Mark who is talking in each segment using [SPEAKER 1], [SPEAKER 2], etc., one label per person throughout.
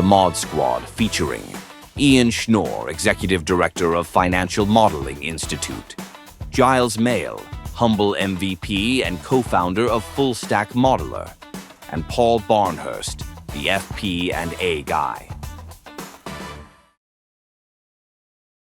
[SPEAKER 1] ModSquad featuring Ian Schnoor, Executive Director of Financial Modeling Institute, Giles, humble MVP and co-founder of Full Stack Modeler, and Paul Barnhurst, the FP&A guy.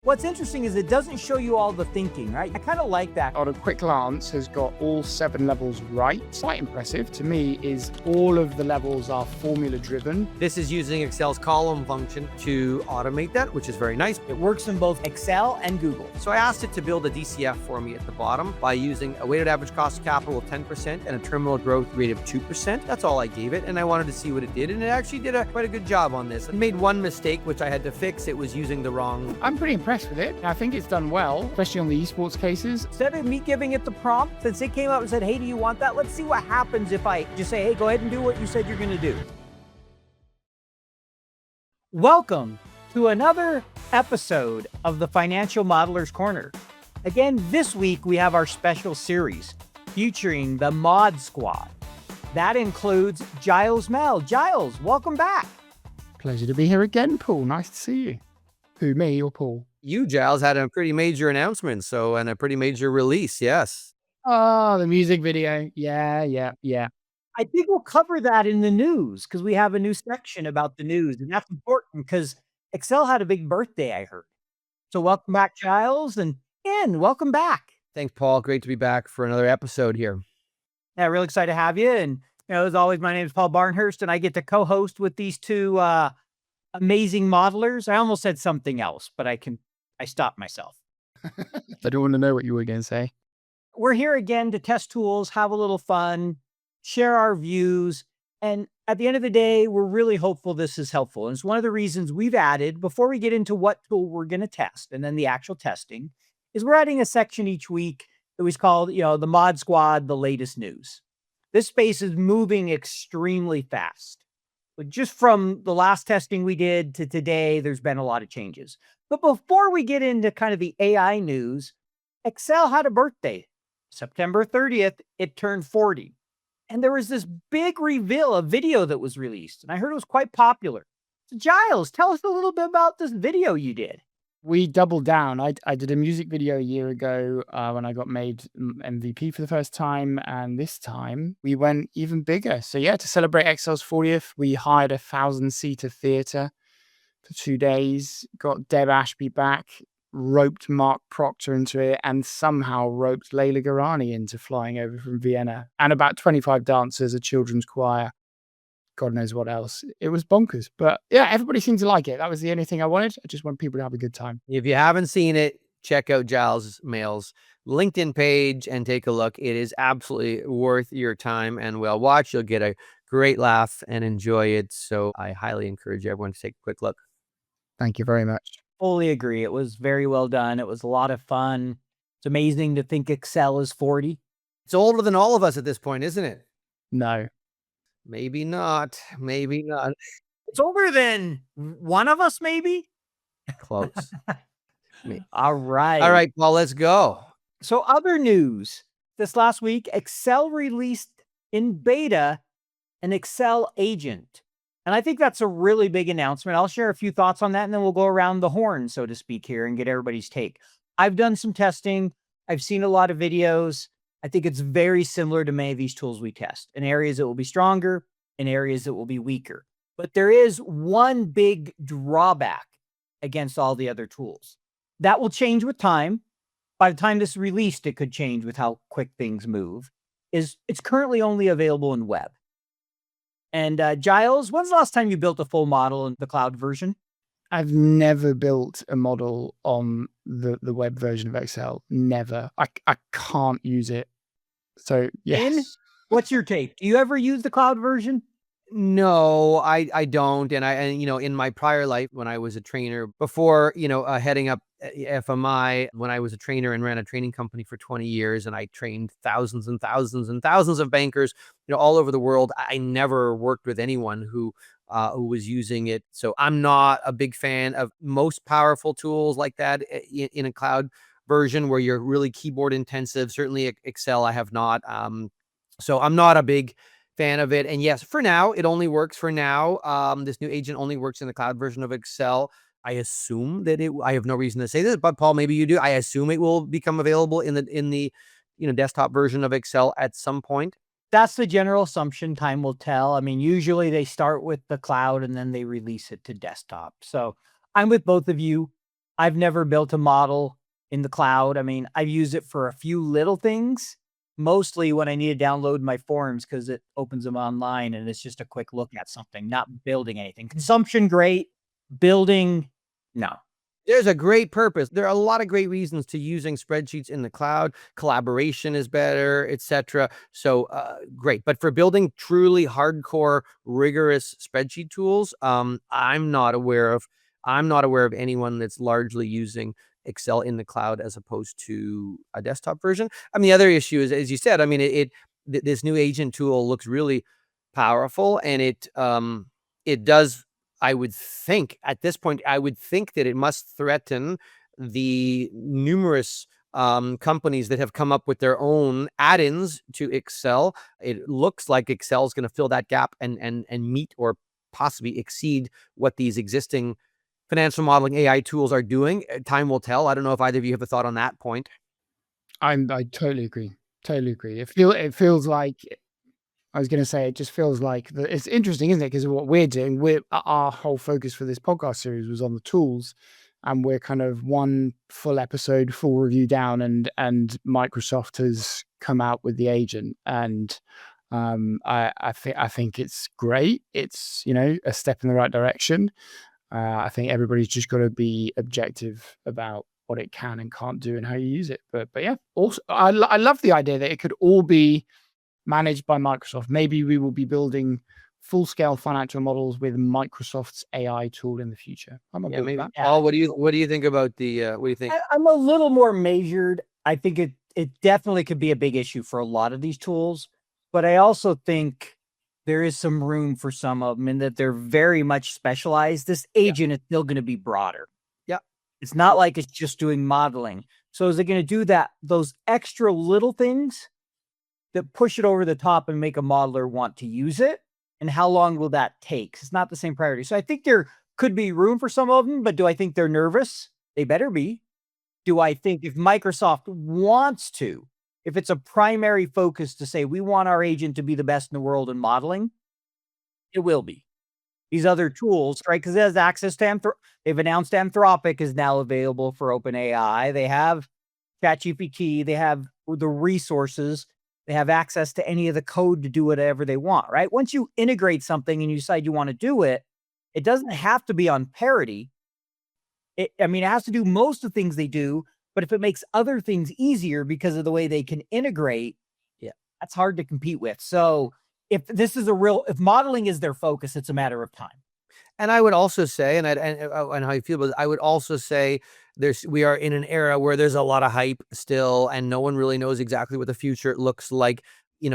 [SPEAKER 2] What's interesting is it doesn't show you all the thinking, right? I kind of like that.
[SPEAKER 3] On a quick glance, has got all 7 levels right. Quite impressive to me is all of the levels are formula driven.
[SPEAKER 4] This is using Excel's column function to automate that, which is very nice.
[SPEAKER 2] It works in both Excel and Google.
[SPEAKER 4] So I asked it to build a DCF for me at the bottom by using a weighted average cost of capital of 10% and a terminal growth rate of 2%. That's all I gave it, and I wanted to see what it did, and it actually did quite a good job on this. It made one mistake, which I had to fix. It was using the wrong...
[SPEAKER 3] I'm pretty impressed with it. I think it's done well, especially on the esports cases.
[SPEAKER 2] Instead of me giving it the prompt, since it came up and said, hey, do you want that? Let's see what happens if I just say, hey, go ahead and do what you said you're going to do. Welcome to another episode of the Financial Modeler's Corner. Again, this week we have our special series featuring the ModSquad. That includes Giles. Giles, welcome back.
[SPEAKER 3] Pleasure to be here again, Paul. Nice to see you. Who, me or Paul?
[SPEAKER 4] You, Giles, had a pretty major announcement, and a pretty major release, yes.
[SPEAKER 3] Oh, the music video. Yeah.
[SPEAKER 2] I think we'll cover that in the news because we have a new section about the news, and that's important because Excel had a big birthday, I heard. So welcome back, Giles, and Ian, welcome back.
[SPEAKER 4] Thanks, Paul. Great to be back for another episode here.
[SPEAKER 2] Yeah, really excited to have you. And as always, my name is Paul Barnhurst, and I get to co-host with these two amazing modelers. I almost said something else, but I stopped myself.
[SPEAKER 3] I don't want to know what you were going to say.
[SPEAKER 2] We're here again to test tools, have a little fun, share our views. And at the end of the day, we're really hopeful this is helpful. And it's one of the reasons we've added, before we get into what tool we're going to test and then the actual testing, is we're adding a section each week that we call, the ModSquad, the latest news. This space is moving extremely fast. But just from the last testing we did to today, there's been a lot of changes. But before we get into kind of the AI news, Excel had a birthday. September 30th, it turned 40. And there was this big reveal, a video that was released. And I heard it was quite popular. So Giles, tell us a little bit about this video you did.
[SPEAKER 3] We doubled down. I did a music video a year ago when I got made MVP for the first time. And this time we went even bigger. So yeah, to celebrate Excel's 40th, we hired a 1,000-seater theater for 2 days, got Deb Ashby back, roped Mark Proctor into it, and somehow roped Leila Garani into flying over from Vienna. And about 25 dancers, a children's choir. God knows what else. It was bonkers. But yeah, everybody seemed to like it. That was the only thing I wanted. I just want people to have a good time.
[SPEAKER 4] If you haven't seen it, check out Giles Mail's LinkedIn page and take a look. It is absolutely worth your time and well watch. You'll get a great laugh and enjoy it. So I highly encourage everyone to take a quick look.
[SPEAKER 3] Thank you very much.
[SPEAKER 2] Fully agree. It was very well done. It was a lot of fun. It's amazing to think Excel is 40.
[SPEAKER 4] It's older than all of us at this point, isn't it?
[SPEAKER 3] No.
[SPEAKER 4] Maybe not. Maybe not.
[SPEAKER 2] It's older than one of us, maybe?
[SPEAKER 4] Close.
[SPEAKER 2] All right.
[SPEAKER 4] All right, Paul, let's go.
[SPEAKER 2] So other news. This last week, Excel released in beta an Excel agent. And I think that's a really big announcement. I'll share a few thoughts on that, and then we'll go around the horn, so to speak, here and get everybody's take. I've done some testing. I've seen a lot of videos. I think it's very similar to many of these tools we test. In areas that will be stronger, in areas that will be weaker. But there is one big drawback against all the other tools. That will change with time. By the time this is released, it could change with how quick things move. It's currently only available in web. And Giles, when's the last time you built a full model in the cloud version?
[SPEAKER 3] I've never built a model on the web version of Excel. Never. I can't use it. So, yes.
[SPEAKER 2] Ian, what's your take? Do you ever use the cloud version?
[SPEAKER 4] No, I don't. And in my prior life, when I was a trainer, before, heading up FMI, when I was a trainer and ran a training company for 20 years, and I trained thousands and thousands and thousands of bankers, all over the world, I never worked with anyone who was using it. So I'm not a big fan of most powerful tools like that in a cloud version where you're really keyboard intensive. Certainly Excel, I have not. So I'm not a big fan of it. And yes, for now, it only works for now. This new agent only works in the cloud version of Excel. I assume that I have no reason to say this, but Paul, maybe you do. I assume it will become available in the desktop version of Excel at some point.
[SPEAKER 2] That's the general assumption. Time will tell. I mean, usually they start with the cloud and then they release it to desktop. So I'm with both of you. I've never built a model in the cloud. I mean, I've used it for a few little things, mostly when I need to download my forms because it opens them online and it's just a quick look at something, not building anything. Consumption, great. Building, no.
[SPEAKER 4] There's a great purpose. There are a lot of great reasons to using spreadsheets in the cloud. Collaboration is better, etc. So great. But for building truly hardcore, rigorous spreadsheet tools, I'm not aware of anyone that's largely using Excel in the cloud as opposed to a desktop version. I mean, the other issue is, as you said, I mean, this new agent tool looks really powerful, and it does. I would think at this point, that it must threaten the numerous companies that have come up with their own add-ins to Excel. It looks like Excel is going to fill that gap and meet or possibly exceed what these existing financial modeling AI tools are doing. Time will tell. I don't know if either of you have a thought on that point.
[SPEAKER 3] I totally agree. Totally agree. It feels like, I was going to say, it just feels like it's interesting, isn't it? Because of what we're doing, our whole focus for this podcast series was on the tools, and we're kind of one full episode, full review down, and Microsoft has come out with the agent, and I think it's great. It's a step in the right direction. I think everybody's just got to be objective about what it can and can't do and how you use it. But yeah, also I love the idea that it could all be managed by Microsoft. Maybe we will be building full-scale financial models with Microsoft's AI tool in the future. I'm a
[SPEAKER 4] maybe.
[SPEAKER 3] that.
[SPEAKER 4] Paul, what do you think about the? What do you think?
[SPEAKER 2] I'm a little more measured. I think it definitely could be a big issue for a lot of these tools, but I also think there is some room for some of them in that they're very much specialized. This agent is still going to be broader.
[SPEAKER 4] Yeah,
[SPEAKER 2] it's not like it's just doing modeling. So is it going to do those extra little things that push it over the top and make a modeler want to use it? And how long will that take? It's not the same priority. So I think there could be room for some of them, but do I think they're nervous? They better be. Do I think if Microsoft wants to, if it's a primary focus to say, we want our agent to be the best in the world in modeling, it will be. These other tools, right? Because it has access to they've announced Anthropic is now available for OpenAI. They have ChatGPT. They have the resources. They have access to any of the code to do whatever they want, right? Once you integrate something and you decide you want to do it, it doesn't have to be on parity. It has to do most of the things they do, but if it makes other things easier because of the way they can integrate, that's hard to compete with. So if modeling is their focus, it's a matter of time.
[SPEAKER 4] And I would also say, and how you feel about it, I would also say we are in an era where there's a lot of hype still, and no one really knows exactly what the future looks like.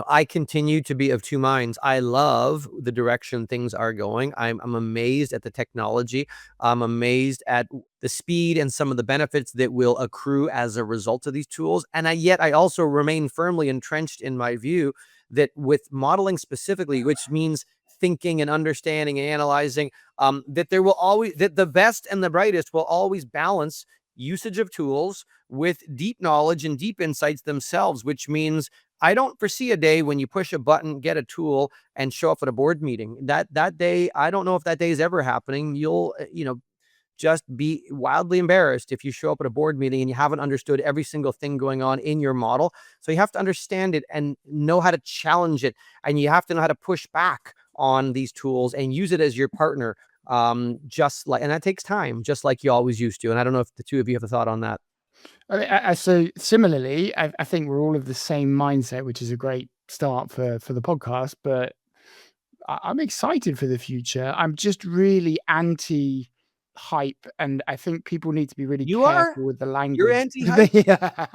[SPEAKER 4] I continue to be of two minds. I love the direction things are going. I'm amazed at the technology. I'm amazed at the speed and some of the benefits that will accrue as a result of these tools. And yet I also remain firmly entrenched in my view that with modeling specifically, which means thinking and understanding and analyzing, that the best and the brightest will always balance usage of tools with deep knowledge and deep insights themselves, which means I don't foresee a day when you push a button, get a tool, and show up at a board meeting. That day, I don't know if that day is ever happening. You'll, just be wildly embarrassed if you show up at a board meeting and you haven't understood every single thing going on in your model. So you have to understand it and know how to challenge it. And you have to know how to push back on these tools and use it as your partner. And that takes time, just like you always used to. And I don't know if the two of you have a thought on that.
[SPEAKER 3] So similarly, I think we're all of the same mindset, which is a great start for the podcast, but I'm excited for the future. I'm just really anti-hype, and I think people need to be really careful with the language.
[SPEAKER 4] You're anti-hype?
[SPEAKER 3] Yeah.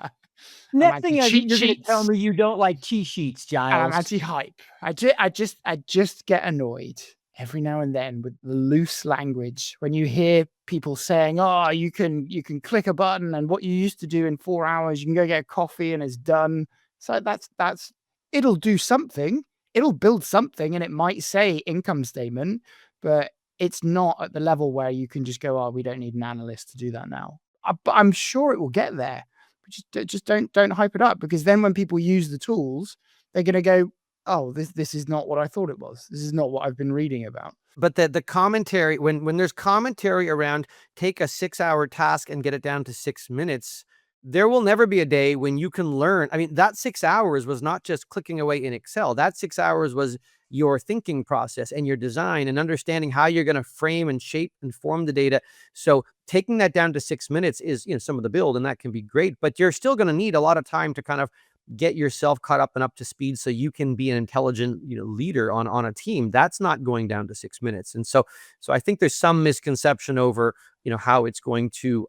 [SPEAKER 2] Next thing you're going to tell me you don't like cheat sheets, Giles.
[SPEAKER 3] I'm anti-hype. I just get annoyed every now and then with the loose language when you hear people saying, "Oh, you can click a button, and what you used to do in 4 hours, you can go get a coffee and it's done." So that's it'll do something. it'll build something and it might say income statement, but it's not at the level where you can just go, oh, we don't need an analyst to do that now. But I'm sure it will get there. But just don't hype it up, because then when people use the tools, they're going to go, oh, this is not what I thought it was. This is not what I've been reading about.
[SPEAKER 4] But the commentary, when there's commentary around take a 6-hour task and get it down to 6 minutes, there will never be a day when you can learn. I mean, that 6 hours was not just clicking away in Excel. That 6 hours was your thinking process and your design and understanding how you're going to frame and shape and form the data. So taking that down to 6 minutes is, some of the build, and that can be great, but you're still going to need a lot of time to kind of get yourself caught up and up to speed so you can be an intelligent, leader on a team. That's not going down to 6 minutes. And so I think there's some misconception over, how it's going to,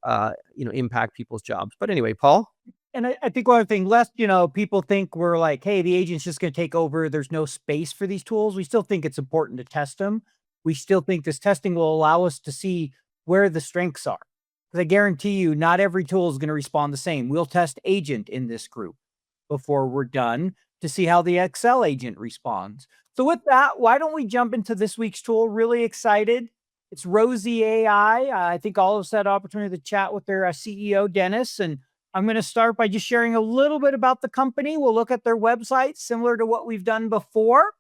[SPEAKER 4] impact people's jobs. But anyway, Paul?
[SPEAKER 2] And I think one thing, less, people think we're like, hey, the agent's just going to take over. There's no space for these tools. We still think it's important to test them. We still think this testing will allow us to see where the strengths are. Because I guarantee you, not every tool is going to respond the same. We'll test agent in this group before we're done to see how the Excel agent responds. So with that, why don't we jump into this week's tool? Really excited. It's Rosie AI. I think all of us had opportunity to chat with their CEO, Dennis, and I'm going to start by just sharing a little bit about the company. We'll look at their website, similar to what we've done before,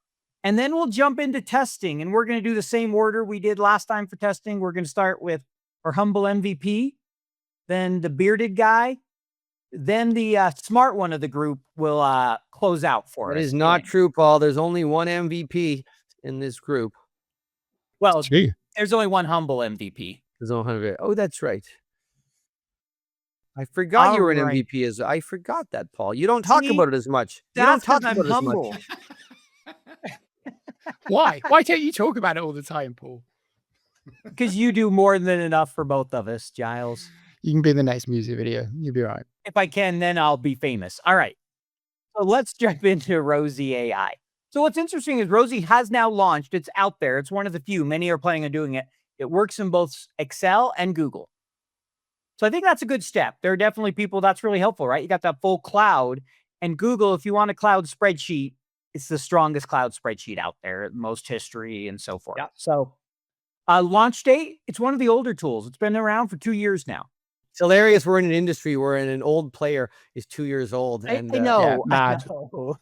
[SPEAKER 2] and then we'll jump into testing. And we're going to do the same order we did last time for testing. We're going to start with our humble MVP, then the bearded guy, then the smart one of the group will close out for us.
[SPEAKER 4] That is not true, Paul. There's only one MVP in this group.
[SPEAKER 2] Well, there's only one humble MVP.
[SPEAKER 4] There's no 100. Oh, that's right. I forgot you were an MVP. I forgot that, Paul. You don't talk about it as much. You don't talk about it as much.
[SPEAKER 3] Why? Why can't you talk about it all the time, Paul?
[SPEAKER 2] Because you do more than enough for both of us, Giles.
[SPEAKER 3] You can be in the next music video. You'll be all right.
[SPEAKER 2] If I can, then I'll be famous. All right. So let's jump into Rosie AI. So what's interesting is Rosie has now launched. It's out there. It's one of the few. Many are planning on doing it. It works in both Excel and Google. So I think that's a good step. There are definitely people that's really helpful, right? You got that full cloud, and Google, if you want a cloud spreadsheet, it's the strongest cloud spreadsheet out there, most history and so forth.
[SPEAKER 4] Yeah.
[SPEAKER 2] So launch date, it's one of the older tools. It's been around for 2 years now.
[SPEAKER 4] It's hilarious. We're in an industry where an old player is 2 years old. And
[SPEAKER 2] I know.
[SPEAKER 3] Yeah, mad.
[SPEAKER 2] I know.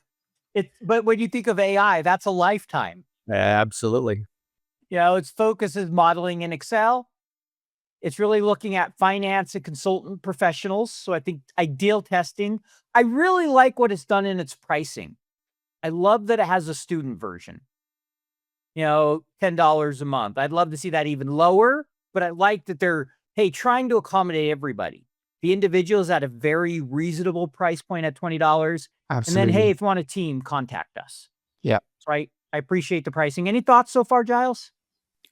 [SPEAKER 2] But when you think of AI, that's a lifetime.
[SPEAKER 4] Absolutely.
[SPEAKER 2] Its focus is modeling in Excel. It's really looking at finance and consultant professionals. So I think ideal testing. I really like what it's done in its pricing. I love that it has a student version. $10 a month. I'd love to see that even lower, but I like that they're, trying to accommodate everybody. The individual is at a very reasonable price point at $20.
[SPEAKER 3] Absolutely.
[SPEAKER 2] And then, if you want a team, contact us.
[SPEAKER 3] Yeah.
[SPEAKER 2] Right. I appreciate the pricing. Any thoughts so far, Giles?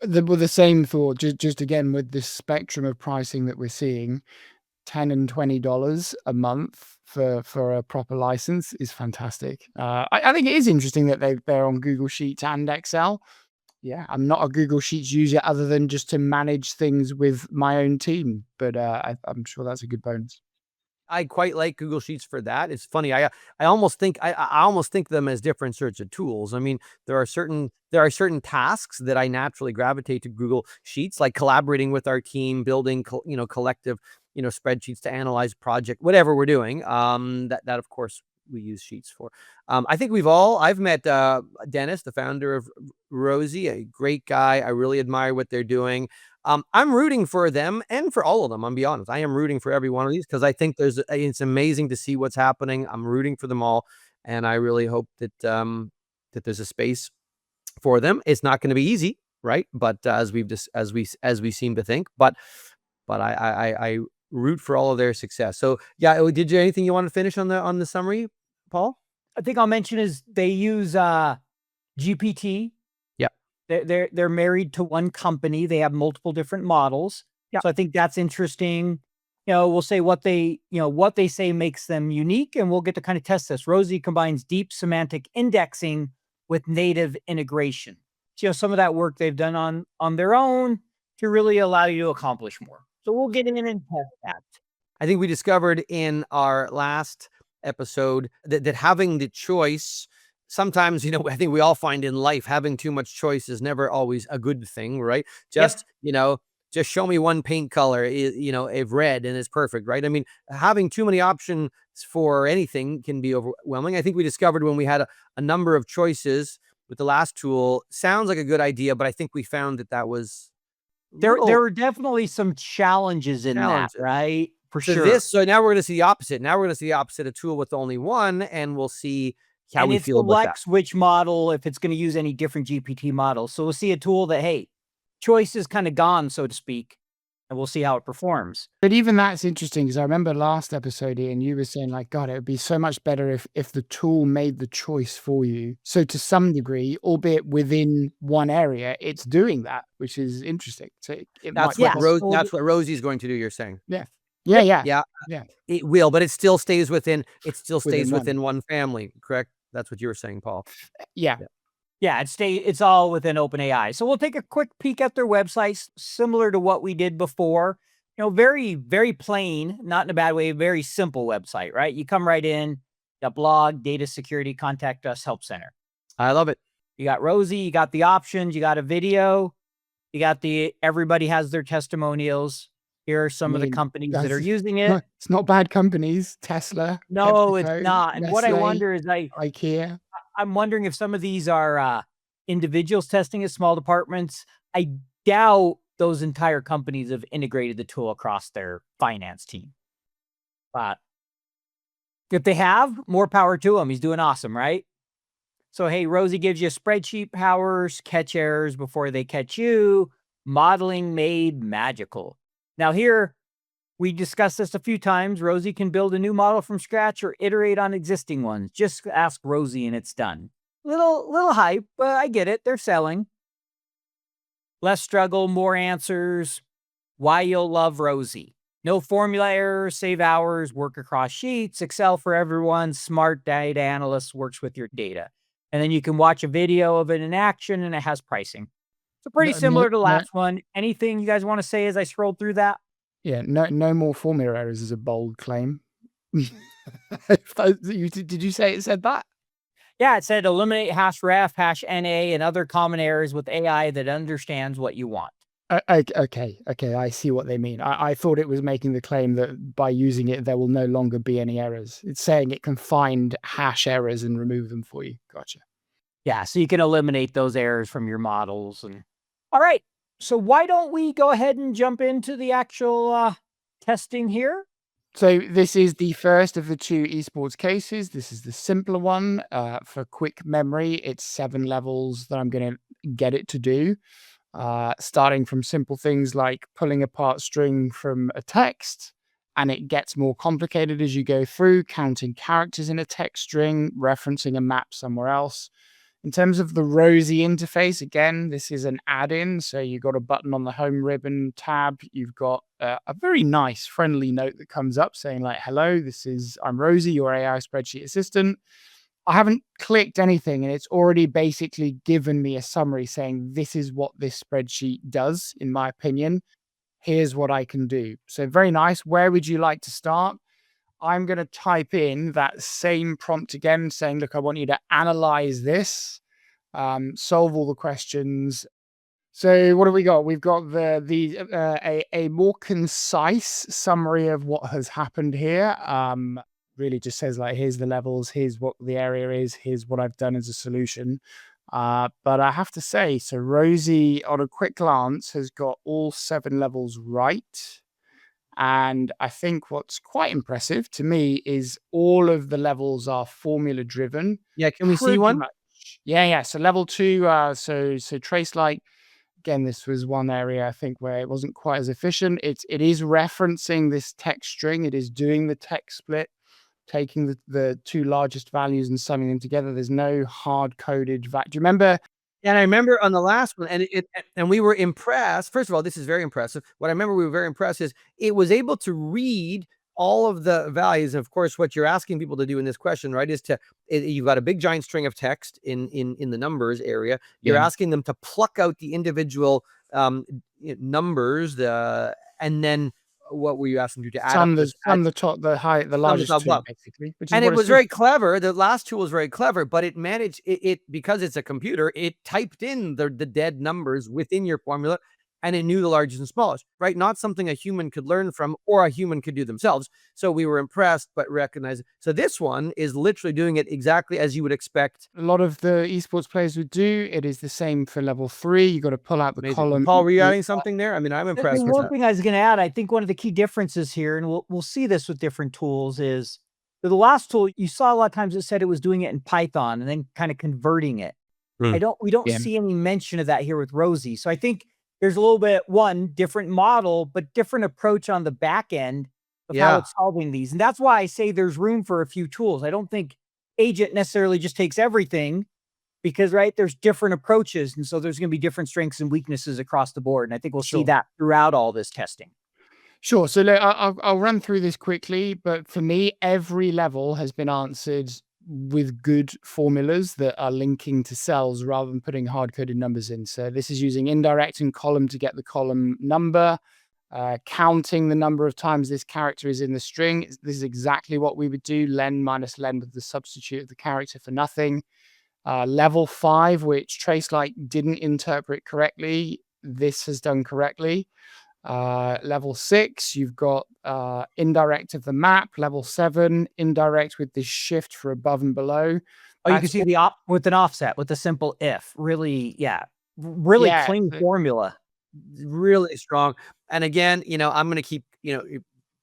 [SPEAKER 3] The same thought, just again, with this spectrum of pricing that we're seeing, $10 and $20 a month for a proper license is fantastic. I think it is interesting that they're on Google Sheets and Excel. Yeah, I'm not a Google Sheets user other than just to manage things with my own team, but I'm sure that's a good bonus.
[SPEAKER 4] I quite like Google Sheets for that. It's funny. I almost think I almost think them as different sorts of tools. I mean, there are certain tasks that I naturally gravitate to Google Sheets, like collaborating with our team, building collective spreadsheets to analyze project, whatever we're doing. That of course we use Sheets for. I think I've met Dennis, the founder of Rosie, a great guy. I really admire what they're doing. I'm rooting for them and for all of them. I'll be honest. I am rooting for every one of these because I think it's amazing to see what's happening. I'm rooting for them all, and I really hope that that there's a space for them. It's not going to be easy, right? But as we seem to think, but I root for all of their success. So yeah, did you anything you want to finish on the summary, Paul?
[SPEAKER 2] I think I'll mention is they use GPT. They're married to one company. They have multiple different models.
[SPEAKER 3] Yeah.
[SPEAKER 2] So I think that's interesting. We'll say what they say makes them unique, and we'll get to kind of test this. Rosie combines deep semantic indexing with native integration. So, some of that work they've done on their own to really allow you to accomplish more. So we'll get in and test that.
[SPEAKER 4] I think we discovered in our last episode that having the choice sometimes, you know, I think we all find in life having too much choice is never always a good thing, right?
[SPEAKER 2] Yep.
[SPEAKER 4] Just, you know, just show me one paint color, you know, if red and it's perfect, right? I mean, having too many options for anything can be overwhelming. I think we discovered when we had a number of choices with the last tool, sounds like a good idea, but I think we found that was
[SPEAKER 2] There
[SPEAKER 4] little
[SPEAKER 2] were definitely some challenges in that,
[SPEAKER 4] challenges.
[SPEAKER 2] right? For
[SPEAKER 4] So
[SPEAKER 2] sure.
[SPEAKER 4] now we're going to see the opposite. Now we're going to see the opposite, a tool with only one, and we'll see how
[SPEAKER 2] And
[SPEAKER 4] we
[SPEAKER 2] it
[SPEAKER 4] feel about that.
[SPEAKER 2] selects which model, if it's going to use any different GPT models. So we'll see a tool that, hey, choice is kind of gone, so to speak, and we'll see how it performs.
[SPEAKER 3] But even that's interesting because I remember last episode, Ian, you were saying like, God, it would be so much better if the tool made the choice for you. So to some degree, albeit within one area, it's doing that, which is interesting. So it might
[SPEAKER 4] That's
[SPEAKER 3] be
[SPEAKER 4] what
[SPEAKER 2] Yes.
[SPEAKER 4] That's what Rosie's going to do. You're saying,
[SPEAKER 3] Yeah. Yeah. Yeah.
[SPEAKER 4] yeah,
[SPEAKER 3] Yeah.
[SPEAKER 4] it will, but it still stays within
[SPEAKER 3] Within one.
[SPEAKER 4] one family. Correct? That's what you were saying, Paul.
[SPEAKER 3] Yeah.
[SPEAKER 2] Yeah, it's all within OpenAI. So we'll take a quick peek at their websites, similar to what we did before. You know, very, very plain, not in a bad way, very simple website, right? You come right in, got blog, data security, contact us, help center.
[SPEAKER 4] I love it.
[SPEAKER 2] You got Rosie, you got the options, you got a video, you got everybody has their testimonials. Here are some of the companies that are using it.
[SPEAKER 3] It's not bad companies. Tesla.
[SPEAKER 2] No, it's
[SPEAKER 3] PepsiCo,
[SPEAKER 2] not. And what I
[SPEAKER 3] Nestle,
[SPEAKER 2] wonder is
[SPEAKER 3] IKEA.
[SPEAKER 2] I'm wondering if some of these are individuals testing at small departments. I doubt those entire companies have integrated the tool across their finance team. But if they have, more power to him. He's doing awesome, right? So, hey, Rosie gives you spreadsheet powers, catch errors before they catch you, modeling made magical. Now here, we discussed this a few times. Rosie can build a new model from scratch or iterate on existing ones. Just ask Rosie and it's done. Little hype, but I get it. They're selling. Less struggle, more answers. Why you'll love Rosie. No formula errors, save hours, work across sheets, Excel for everyone, smart data analyst works with your data. And then you can watch a video of it in action and it has pricing. So pretty similar to the last one. Anything you guys want to say as I scroll through that?
[SPEAKER 3] Yeah, no more formula errors is a bold claim. Did you say it said that?
[SPEAKER 2] Yeah, it said eliminate hash ref, hash NA, and other common errors with AI that understands what you want.
[SPEAKER 3] Okay, I see what they mean. I thought it was making the claim that by using it, there will no longer be any errors. It's saying it can find hash errors and remove them for you. Gotcha.
[SPEAKER 2] Yeah, so you can eliminate those errors from your models. All right, so why don't we go ahead and jump into the actual testing here?
[SPEAKER 3] So this is the first of the two esports cases. This is the simpler one. For quick memory, it's 7 levels that I'm going to get it to do. Starting from simple things like pulling apart string from a text, and it gets more complicated as you go through, counting characters in a text string, referencing a map somewhere else. In terms of the Rosie interface, again, this is an add-in. So you've got a button on the home ribbon tab. You've got a very nice, friendly note that comes up saying like, hello, I'm Rosie, your AI spreadsheet assistant. I haven't clicked anything and it's already basically given me a summary saying this is what this spreadsheet does, in my opinion. Here's what I can do. So very nice. Where would you like to start? I'm going to type in that same prompt again saying, look, I want you to analyze this, solve all the questions. So what have we got? We've got a more concise summary of what has happened here. Really just says like, here's the levels, here's what the area is, here's what I've done as a solution. But I have to say, so Rosie on a quick glance has got all 7 levels right. And I think what's quite impressive to me is all of the levels are formula driven.
[SPEAKER 4] Yeah, can we see one?
[SPEAKER 3] Yeah. So level 2, so trace like, again, this was one area I think where it wasn't quite as efficient. It is referencing this text string. It is doing the text split, taking the 2 largest values and summing them together. There's no hard coded do you remember?
[SPEAKER 4] And I remember on the last one, and we were impressed. First of all, this is very impressive. What I remember we were very impressed is it was able to read all of the values. Of course, what you're asking people to do in this question, right, is you've got a big giant string of text in the numbers area. You're asking them to pluck out the individual numbers, and then what were you asking to add up
[SPEAKER 3] the top, the largest
[SPEAKER 4] top
[SPEAKER 3] two,
[SPEAKER 4] block.
[SPEAKER 3] basically. Which is
[SPEAKER 4] And
[SPEAKER 3] what
[SPEAKER 4] it was very clever. The last tool was very clever, but it managed it because it's a computer. It typed in the dead numbers within your formula, and it knew the largest and smallest, right? Not something a human could learn from or a human could do themselves. So we were impressed, but recognized. So this one is literally doing it exactly as you would expect.
[SPEAKER 3] a lot of the esports players would do. It is the same for level 3. You got to pull out the
[SPEAKER 4] Amazing.
[SPEAKER 3] column.
[SPEAKER 4] Paul, were you adding something there? I mean, I'm
[SPEAKER 2] The
[SPEAKER 4] impressed with
[SPEAKER 2] one
[SPEAKER 4] that.
[SPEAKER 2] thing I was going to add, I think one of the key differences here, and we'll see this with different tools, is the last tool you saw a lot of times it said it was doing it in Python and then kind of converting it. We don't
[SPEAKER 3] Yeah.
[SPEAKER 2] see any mention of that here with Rosie. So I think there's a little bit different model, but different approach on the back end of how it's solving these. And that's why I say there's room for a few tools. I don't think agent necessarily just takes everything, because there's different approaches. And so there's going to be different strengths and weaknesses across the board. And I think we'll see that throughout all this testing.
[SPEAKER 3] Sure. So I'll run through this quickly, but for me, every level has been answered with good formulas that are linking to cells rather than putting hard-coded numbers in. So this is using indirect and column to get the column number, counting the number of times this character is in the string. This is exactly what we would do, len minus len with the substitute of the character for nothing. Level 5, which Tracelight didn't interpret correctly, this has done correctly. Level 6, you've got indirect of the map. Level 7, indirect with this shift for above and below.
[SPEAKER 2] Oh, you can see with an offset, with a simple if. Really, really clean formula.
[SPEAKER 4] Really strong. And again, I'm going to keep,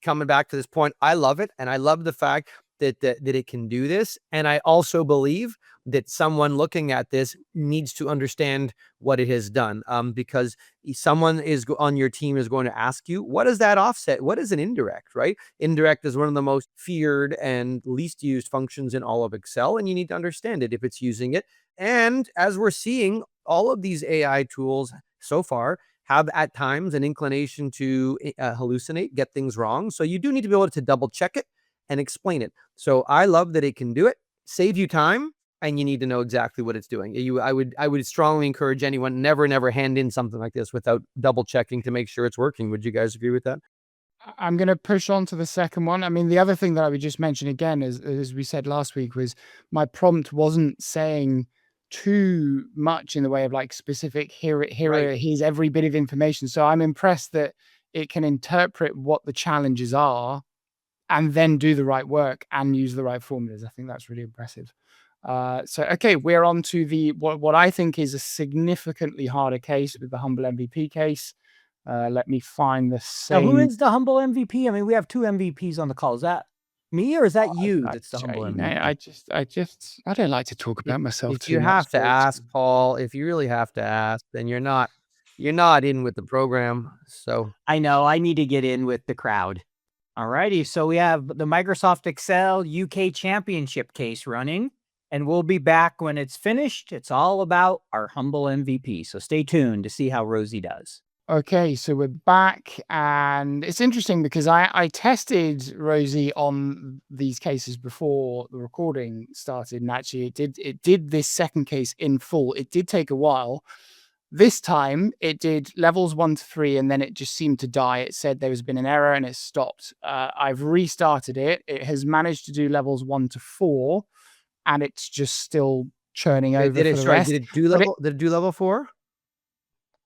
[SPEAKER 4] coming back to this point. I love it. And I love the fact that it can do this. And I also believe that someone looking at this needs to understand what it has done, because someone on your team is going to ask you, what is that offset? What is an indirect, right? Indirect is one of the most feared and least used functions in all of Excel, and you need to understand it if it's using it. And as we're seeing, all of these AI tools so far have at times an inclination to hallucinate, get things wrong. So you do need to be able to double check it and explain it. So I love that it can do it, save you time, and you need to know exactly what it's doing. I would strongly encourage anyone, never hand in something like this without double checking to make sure it's working. Would you guys agree with that?
[SPEAKER 3] I'm going to push on to the second one. I mean, the other thing that I would just mention again, as we said last week, was my prompt wasn't saying too much in the way of specific here's every bit of information. So I'm impressed that it can interpret what the challenges are and then do the right work and use the right formulas. I think that's really impressive. So, okay, we're on to what I think is a significantly harder case with the Humble MVP case. Let me find the same.
[SPEAKER 2] Now, who is the Humble MVP? I mean, we have 2 MVPs on the call. Is that me or is that you that's the Humble MVP?
[SPEAKER 3] I don't like to talk about myself
[SPEAKER 4] If
[SPEAKER 3] too
[SPEAKER 4] you
[SPEAKER 3] much.
[SPEAKER 4] have to ask, Paul, if you really have to ask, then you're not in with the program. So
[SPEAKER 2] I know I need to get in with the crowd. All righty. So we have the Microsoft Excel UK Championship case running, and we'll be back when it's finished. It's all about our Humble MVP. So stay tuned to see how Rosie does.
[SPEAKER 3] Okay, so we're back, and it's interesting because I tested Rosie on these cases before the recording started, and actually it did this second case in full. It did take a while. This time it did levels 1 to 3, and then it just seemed to die. It said there has been an error and it stopped. I've restarted it. It has managed to do levels 1 to 4, and it's just still churning over for the rest.
[SPEAKER 4] Did it do level 4?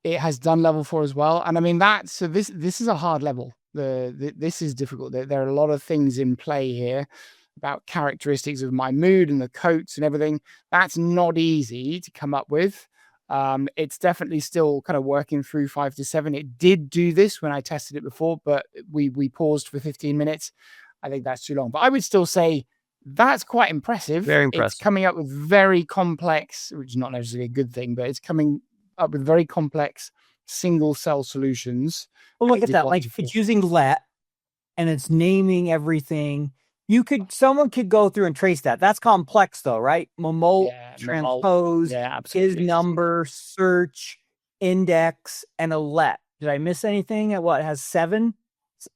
[SPEAKER 3] It has done level 4 as well. And I mean, this is a hard level. This is difficult. There are a lot of things in play here about characteristics of my mood and the coats and everything. That's not easy to come up with. It's definitely still kind of working through 5 to 7. It did do this when I tested it before, but we paused for 15 minutes. I think that's too long. But I would still say that's quite impressive.
[SPEAKER 4] Very impressive.
[SPEAKER 3] It's coming up with very complex, which is not necessarily a good thing, but it's coming up with very complex single cell solutions.
[SPEAKER 2] Well, look at that. It's using let, and it's naming everything. Someone could go through and trace that. That's complex though, right? Momote, transpose, is number, search, index, and a let. Did I miss anything? It has 7?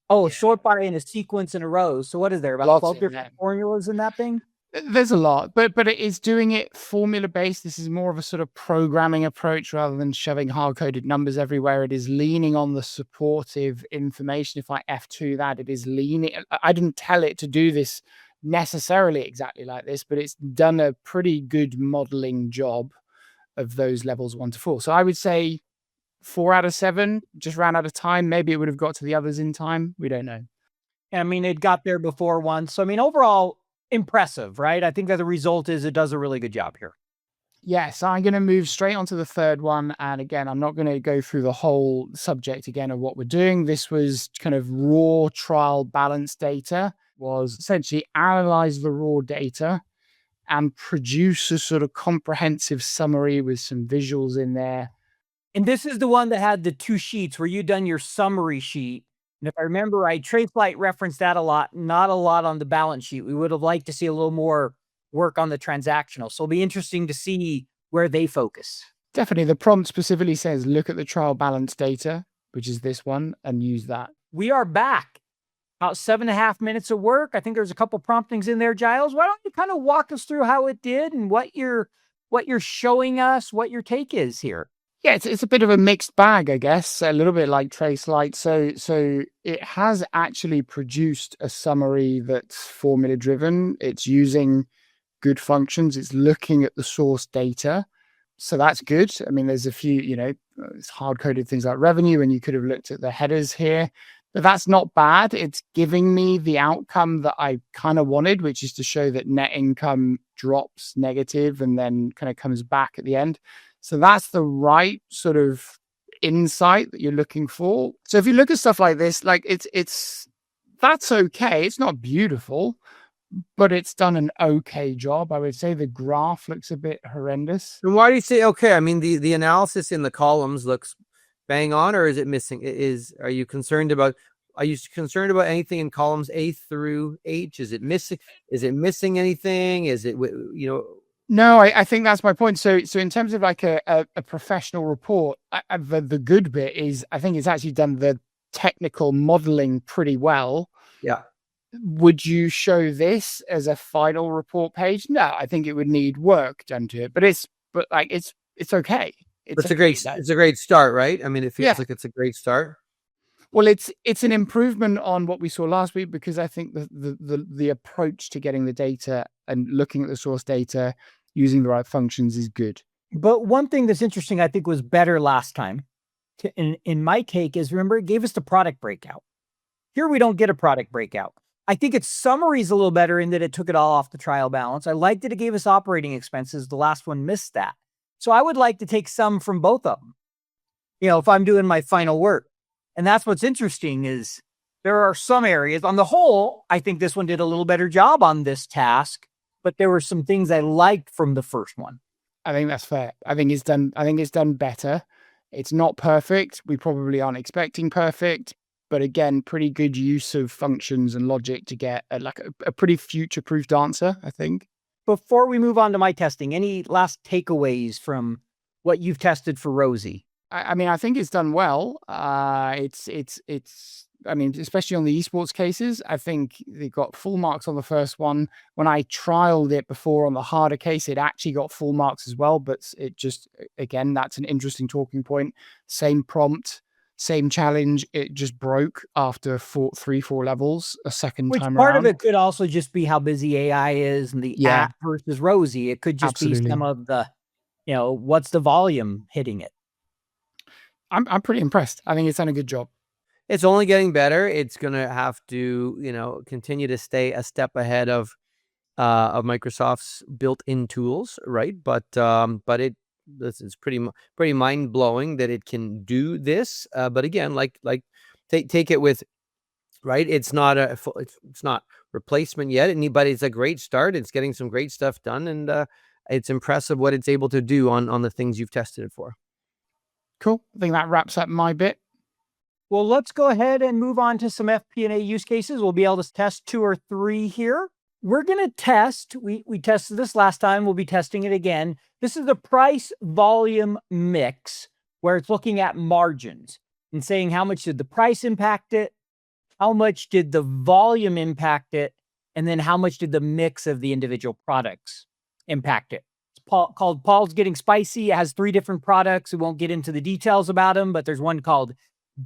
[SPEAKER 2] Oh, sort by in a sequence in a row. So what is there? About 12 different formulas in that thing?
[SPEAKER 3] There's a lot, but it is doing it formula based. This is more of a sort of programming approach rather than shoving hard coded numbers everywhere. It is leaning on the supportive information. If I F2 that, it is leaning. I didn't tell it to do this necessarily exactly like this, but it's done a pretty good modeling job of those levels 1 to 4. So I would say 4 out of 7. Just ran out of time. Maybe it would have got to the others in time. We don't know.
[SPEAKER 2] I mean, it got there before once. So, I mean, overall, impressive, right? I think that the result is it does a really good job here.
[SPEAKER 3] Yes, I'm going to move straight on to the third one. And again, I'm not going to go through the whole subject again of what we're doing. This was kind of raw trial balance data, was essentially analyze the raw data and produce a sort of comprehensive summary with some visuals in there.
[SPEAKER 2] And this is the one that had the 2 sheets where you done your summary sheet. And if I remember right, TradeFlight referenced that a lot, not a lot on the balance sheet. We would have liked to see a little more work on the transactional. So it'll be interesting to see where they focus.
[SPEAKER 3] Definitely. The prompt specifically says, look at the trial balance data, which is this one, and use that.
[SPEAKER 2] We are back. About 7.5 minutes of work. I think there's a couple promptings in there, Giles. Why don't you kind of walk us through how it did and what you're showing us, what your take is here?
[SPEAKER 3] Yeah, it's a bit of a mixed bag, I guess, a little bit like TraceLight. So it has actually produced a summary that's formula driven. It's using good functions. It's looking at the source data. So that's good. I mean, there's a few, it's hard coded things like revenue, and you could have looked at the headers here, but that's not bad. It's giving me the outcome that I kind of wanted, which is to show that net income drops negative and then kind of comes back at the end. So that's the right sort of insight that you're looking for. So if you look at stuff like this, like that's okay. It's not beautiful, but it's done an okay job. I would say the graph looks a bit horrendous.
[SPEAKER 4] And why do you say okay? I mean, the analysis in the columns looks bang on, or is it missing? Are you concerned about anything in columns A through H? Is it missing? Is it missing anything? Is it
[SPEAKER 3] No, I think that's my point. So in terms of like a professional report, the good bit is I think it's actually done the technical modeling pretty well.
[SPEAKER 4] Yeah.
[SPEAKER 3] Would you show this as a final report page? No, I think it would need work done to it. But it's okay.
[SPEAKER 4] It's a great start, right? I mean, it feels like it's a great start.
[SPEAKER 3] Well, it's an improvement on what we saw last week, because I think the approach to getting the data and looking at the source data using the right functions is good.
[SPEAKER 2] But one thing that's interesting, I think, was better last time, in my take, is remember, it gave us the product breakout. Here we don't get a product breakout. I think its summary is a little better in that it took it all off the trial balance. I liked that it gave us operating expenses. The last one missed that. So I would like to take some from both of them, if I'm doing my final work. And that's what's interesting is there are some areas. On the whole, I think this one did a little better job on this task, but there were some things I liked from the first one.
[SPEAKER 3] I think that's fair. I think it's done better. It's not perfect. We probably aren't expecting perfect, but again, pretty good use of functions and logic to get a pretty future-proofed answer, I think.
[SPEAKER 2] Before we move on to my testing, any last takeaways from what you've tested for Rosie?
[SPEAKER 3] I mean, I think it's done well. I mean, especially on the esports cases, I think they got full marks on the first one. When I trialed it before on the harder case, it actually got full marks as well. But it just, again, that's an interesting talking point. Same prompt, same challenge. It just broke after 3-4 levels a second time around.
[SPEAKER 2] Part of it could also just be how busy AI is and the app versus Rosie. It could just be some of the, what's the volume hitting it.
[SPEAKER 3] I'm pretty impressed. I think it's done a good job.
[SPEAKER 4] It's only getting better. It's going to have to, continue to stay a step ahead of Microsoft's built-in tools, right? But this is pretty mind-blowing that it can do this. But again, take it with, right? It's not it's not replacement yet, but it's a great start. It's getting some great stuff done, and it's impressive what it's able to do on the things you've tested it for.
[SPEAKER 3] Cool. I think that wraps up my bit.
[SPEAKER 2] Well, let's go ahead and move on to some FP&A use cases. We'll be able to test 2 or 3 here. We're going to test, we tested this last time, we'll be testing it again. This is the price volume mix, where it's looking at margins and saying how much did the price impact it, how much did the volume impact it, and then how much did the mix of the individual products impact it. It's called Paul's Getting Spicy. It has 3 different products. We won't get into the details about them, but there's one called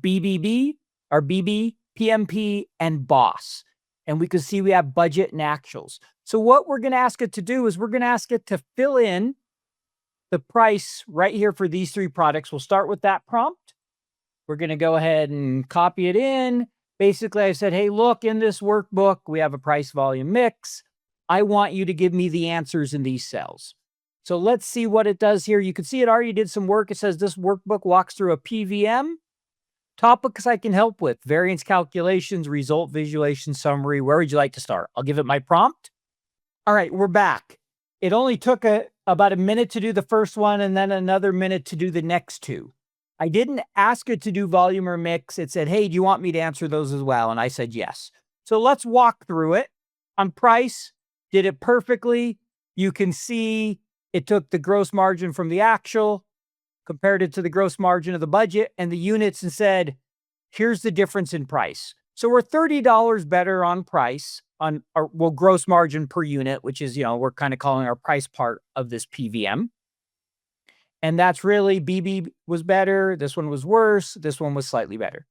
[SPEAKER 2] BBB or BB, PMP, and Boss. And we can see we have budget and actuals. So what we're going to ask it to do is we're going to ask it to fill in the price right here for these 3 products. We'll start with that prompt. We're going to go ahead and copy it in. Basically, I said, hey, look, in this workbook, we have a price volume mix. I want you to give me the answers in these cells. So let's see what it does here. You can see it already did some work. It says this workbook walks through a PVM. Topics I can help with: variance calculations, result visualization, summary. Where would you like to start? I'll give it my prompt. All right, we're back. It only took about a minute to do the first one and then another minute to do the next 2. I didn't ask it to do volume or mix. It said, hey, do you want me to answer those as well? And I said, yes. So let's walk through it. On price, did it perfectly. You can see it took the gross margin from the actual, compared it to the gross margin of the budget and the units, and said, here's the difference in price. So we're $30 better on price on our, well, gross margin per unit, which is, we're kind of calling our price part of this PVM. And that's really BB was better. This one was worse. This one was slightly better.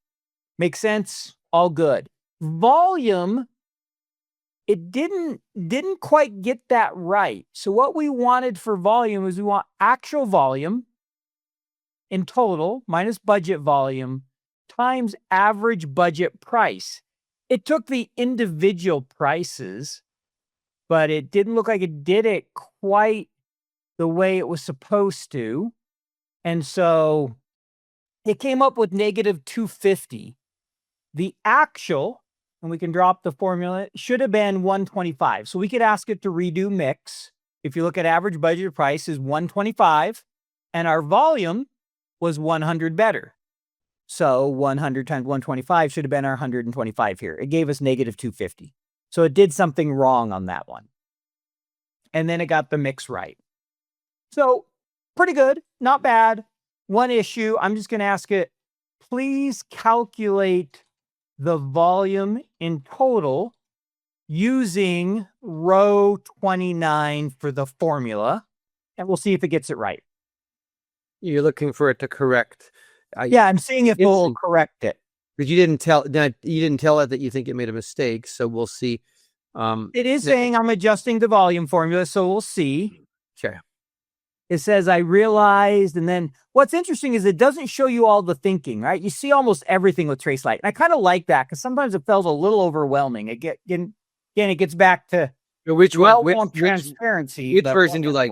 [SPEAKER 2] Make sense? All good. Volume, it didn't quite get that right. So what we wanted for volume is we want actual volume in total minus budget volume times average budget price. It took the individual prices, but it didn't look like it did it quite the way it was supposed to. And so it came up with negative 250. The actual, and we can drop the formula, should have been 125. So we could ask it to redo mix. If you look at average budget price is 125 and our volume was 100 better. So 100 times 125 should have been our 125 here. It gave us negative 250. So it did something wrong on that one. And then it got the mix right. So pretty good, not bad. One issue, I'm just going to ask it, please calculate the volume in total using row 29 for the formula. And we'll see if it gets it right.
[SPEAKER 4] You're looking for it to correct.
[SPEAKER 2] Yeah, I'm seeing if it will correct it.
[SPEAKER 4] Because you didn't tell it that you think it made a mistake. So we'll see.
[SPEAKER 2] It is saying I'm adjusting the volume formula, so we'll see.
[SPEAKER 4] Sure.
[SPEAKER 2] It says I realized, and then what's interesting is it doesn't show you all the thinking, right? You see almost everything with Tracelight. And I kind of like that because sometimes it felt a little overwhelming. Again, it gets back to
[SPEAKER 4] which
[SPEAKER 2] transparency.
[SPEAKER 4] Which version do you like?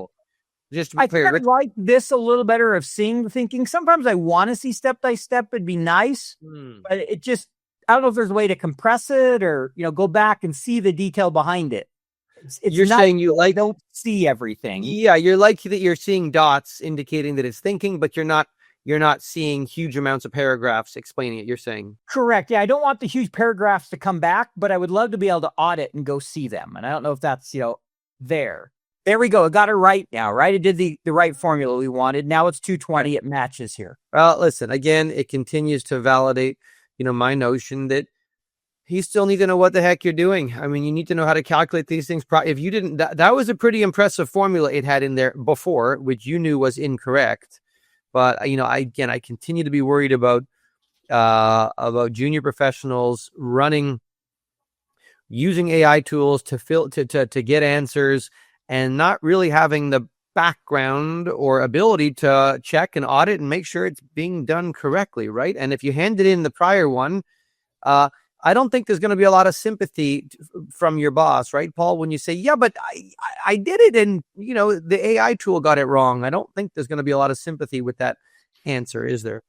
[SPEAKER 4] Just to be clear,
[SPEAKER 2] I think I like this a little better of seeing the thinking. Sometimes I want to see step by step. It'd be nice, but it just, I don't know if there's a way to compress it or, go back and see the detail behind it.
[SPEAKER 4] You're saying you like,
[SPEAKER 2] don't see everything.
[SPEAKER 4] Yeah. You're like that. You're seeing dots indicating that it's thinking, but you're not seeing huge amounts of paragraphs explaining it. You're saying
[SPEAKER 2] correct. Yeah. I don't want the huge paragraphs to come back, but I would love to be able to audit and go see them. And I don't know if that's, there. There we go. It got it right now, right? It did the right formula we wanted. Now it's 220. It matches here.
[SPEAKER 4] Well, listen, again, it continues to validate, my notion that you still need to know what the heck you're doing. I mean, you need to know how to calculate these things. If you didn't, that was a pretty impressive formula it had in there before, which you knew was incorrect. But, I continue to be worried about junior professionals using AI tools to get answers, and not really having the background or ability to check and audit and make sure it's being done correctly, right? And if you handed in the prior one, I don't think there's going to be a lot of sympathy from your boss, right, Paul? When you say, yeah, but I did it and, the AI tool got it wrong. I don't think there's going to be a lot of sympathy with that answer, is there?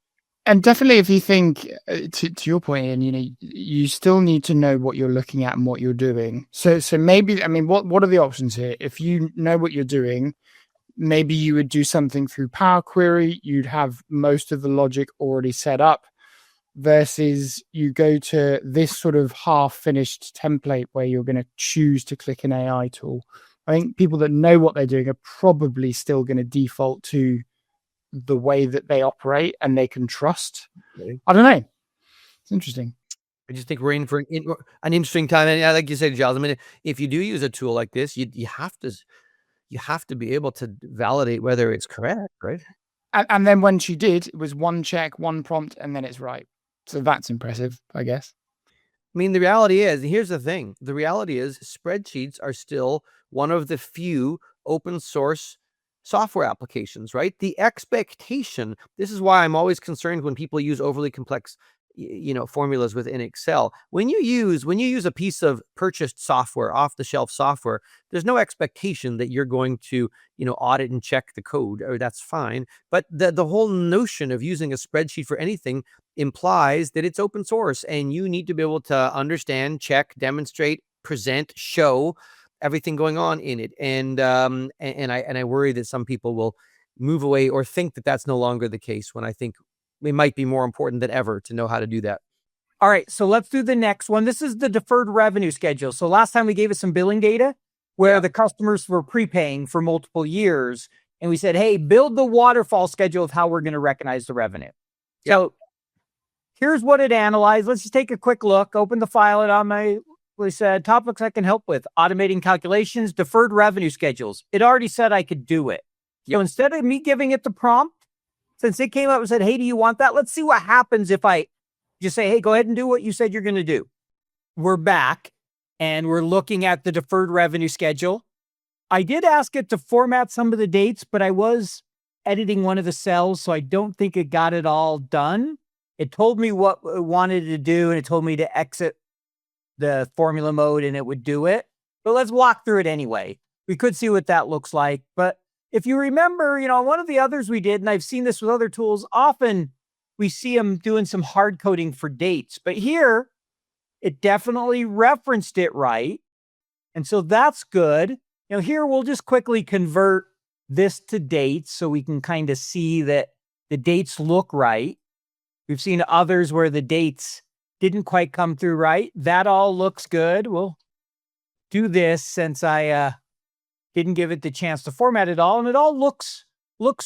[SPEAKER 3] And definitely, if you think, to your point, Ian, you still need to know what you're looking at and what you're doing. So maybe, what are the options here? If you know what you're doing, maybe you would do something through Power Query. You'd have most of the logic already set up, versus you go to this sort of half-finished template where you're going to choose to click an AI tool. I think people that know what they're doing are probably still going to default to the way that they operate and they can trust.
[SPEAKER 4] Okay.
[SPEAKER 3] I don't know. It's interesting.
[SPEAKER 4] I just think we're in for an interesting time. And like you said, Giles, I mean, if you do use a tool like this, you have to be able to validate whether it's correct, right?
[SPEAKER 3] And then when she did, it was one check, one prompt, and then it's right. So that's impressive, I guess.
[SPEAKER 4] I mean, the reality is, here's the thing. The reality is spreadsheets are still one of the few open source software applications, right? The expectation, this is why I'm always concerned when people use overly complex formulas within Excel. When you use a piece of purchased software, off the shelf software, there's no expectation that you're going to, audit and check the code, or that's fine. But the whole notion of using a spreadsheet for anything implies that it's open source, and you need to be able to understand, check, demonstrate, present, show everything going on in it. And I worry that some people will move away or think that that's no longer the case, when I think it might be more important than ever to know how to do that.
[SPEAKER 2] All right, so let's do the next one. This is the deferred revenue schedule. So last time we gave us some billing data where the customers were prepaying for multiple years. And we said, hey, build the waterfall schedule of how we're going to recognize the revenue.
[SPEAKER 4] Yep.
[SPEAKER 2] So here's what it analyzed. Let's just take a quick look. Open the file. And on my, we said, topics I can help with: automating calculations, deferred revenue schedules. It already said I could do it.
[SPEAKER 4] Yep.
[SPEAKER 2] So instead of me giving it the prompt, since it came up and said, hey, do you want that? Let's see what happens if I just say, hey, go ahead and do what you said you're going to do. We're back and we're looking at the deferred revenue schedule. I did ask it to format some of the dates, but I was editing one of the cells, so I don't think it got it all done. It told me what it wanted to do, and it told me to exit the formula mode, and it would do it. But let's walk through it anyway. We could see what that looks like. But if you remember, one of the others we did, and I've seen this with other tools, often we see them doing some hard coding for dates. But here, it definitely referenced it right. And so that's good. Here we'll just quickly convert this to dates so we can kind of see that the dates look right. We've seen others where the dates didn't quite come through right. That all looks good. We'll do this since I didn't give it the chance to format it all, and it all looks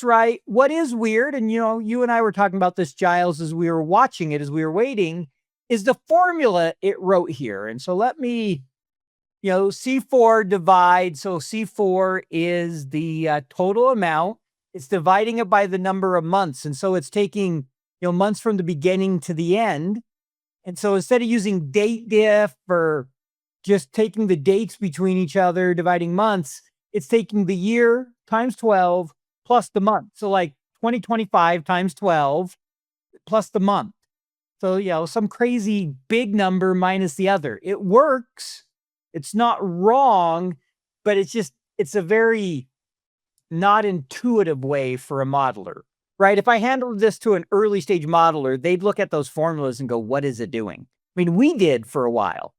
[SPEAKER 2] right. What is weird, and you and I were talking about this, Giles, as we were watching it, as we were waiting, is the formula it wrote here. And so let me, C4 divide. So C4 is the total amount. It's dividing it by the number of months. And so it's taking, months from the beginning to the end. And so instead of using date diff or just taking the dates between each other, dividing months, it's taking the year times 12 plus the month. So like 2025 times 12 plus the month. So, some crazy big number minus the other. It works. It's not wrong, but it's a very not intuitive way for a modeler, right? If I handled this to an early stage modeler, they'd look at those formulas and go, what is it doing? I mean, we did for a while,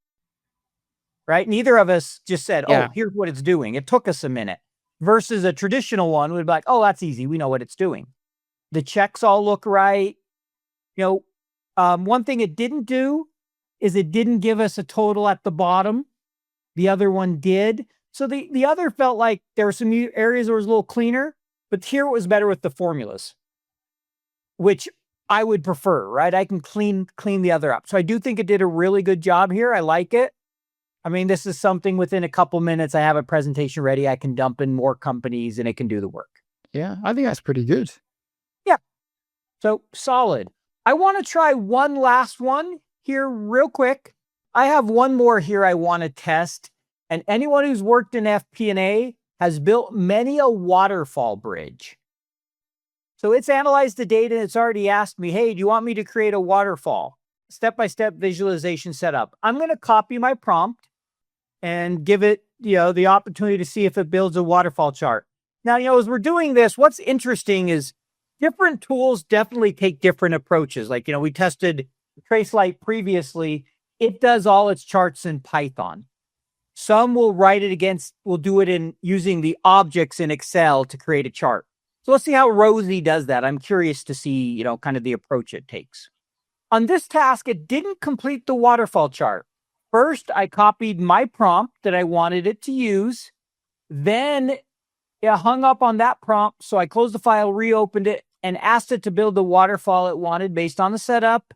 [SPEAKER 2] right? Neither of us just said, oh, here's what it's doing. It took us a minute. Versus a traditional one would be like, oh, that's easy. We know what it's doing. The checks all look right. One thing it didn't do is it didn't give us a total at the bottom. The other one did. So the other felt like there were some areas where it was a little cleaner, but here it was better with the formulas, which I would prefer, right? I can clean the other up. So I do think it did a really good job here. I like it. I mean, this is something within a couple minutes, I have a presentation ready. I can dump in more companies and it can do the work.
[SPEAKER 3] Yeah, I think that's pretty good.
[SPEAKER 2] Yeah. So solid. I want to try one last one here real quick. I have one more here I want to test. And anyone who's worked in FP&A has built many a waterfall bridge. So it's analyzed the data and it's already asked me, hey, do you want me to create a waterfall? Step-by-step visualization setup. I'm going to copy my prompt and give it, the opportunity to see if it builds a waterfall chart. Now, as we're doing this, what's interesting is different tools definitely take different approaches. Like, we tested Tracelight previously. It does all its charts in Python. Some will will do it in using the objects in Excel to create a chart. So let's see how Rosie does that. I'm curious to see, kind of the approach it takes. On this task, it didn't complete the waterfall chart. First, I copied my prompt that I wanted it to use. Then it hung up on that prompt. So I closed the file, reopened it, and asked it to build the waterfall it wanted based on the setup.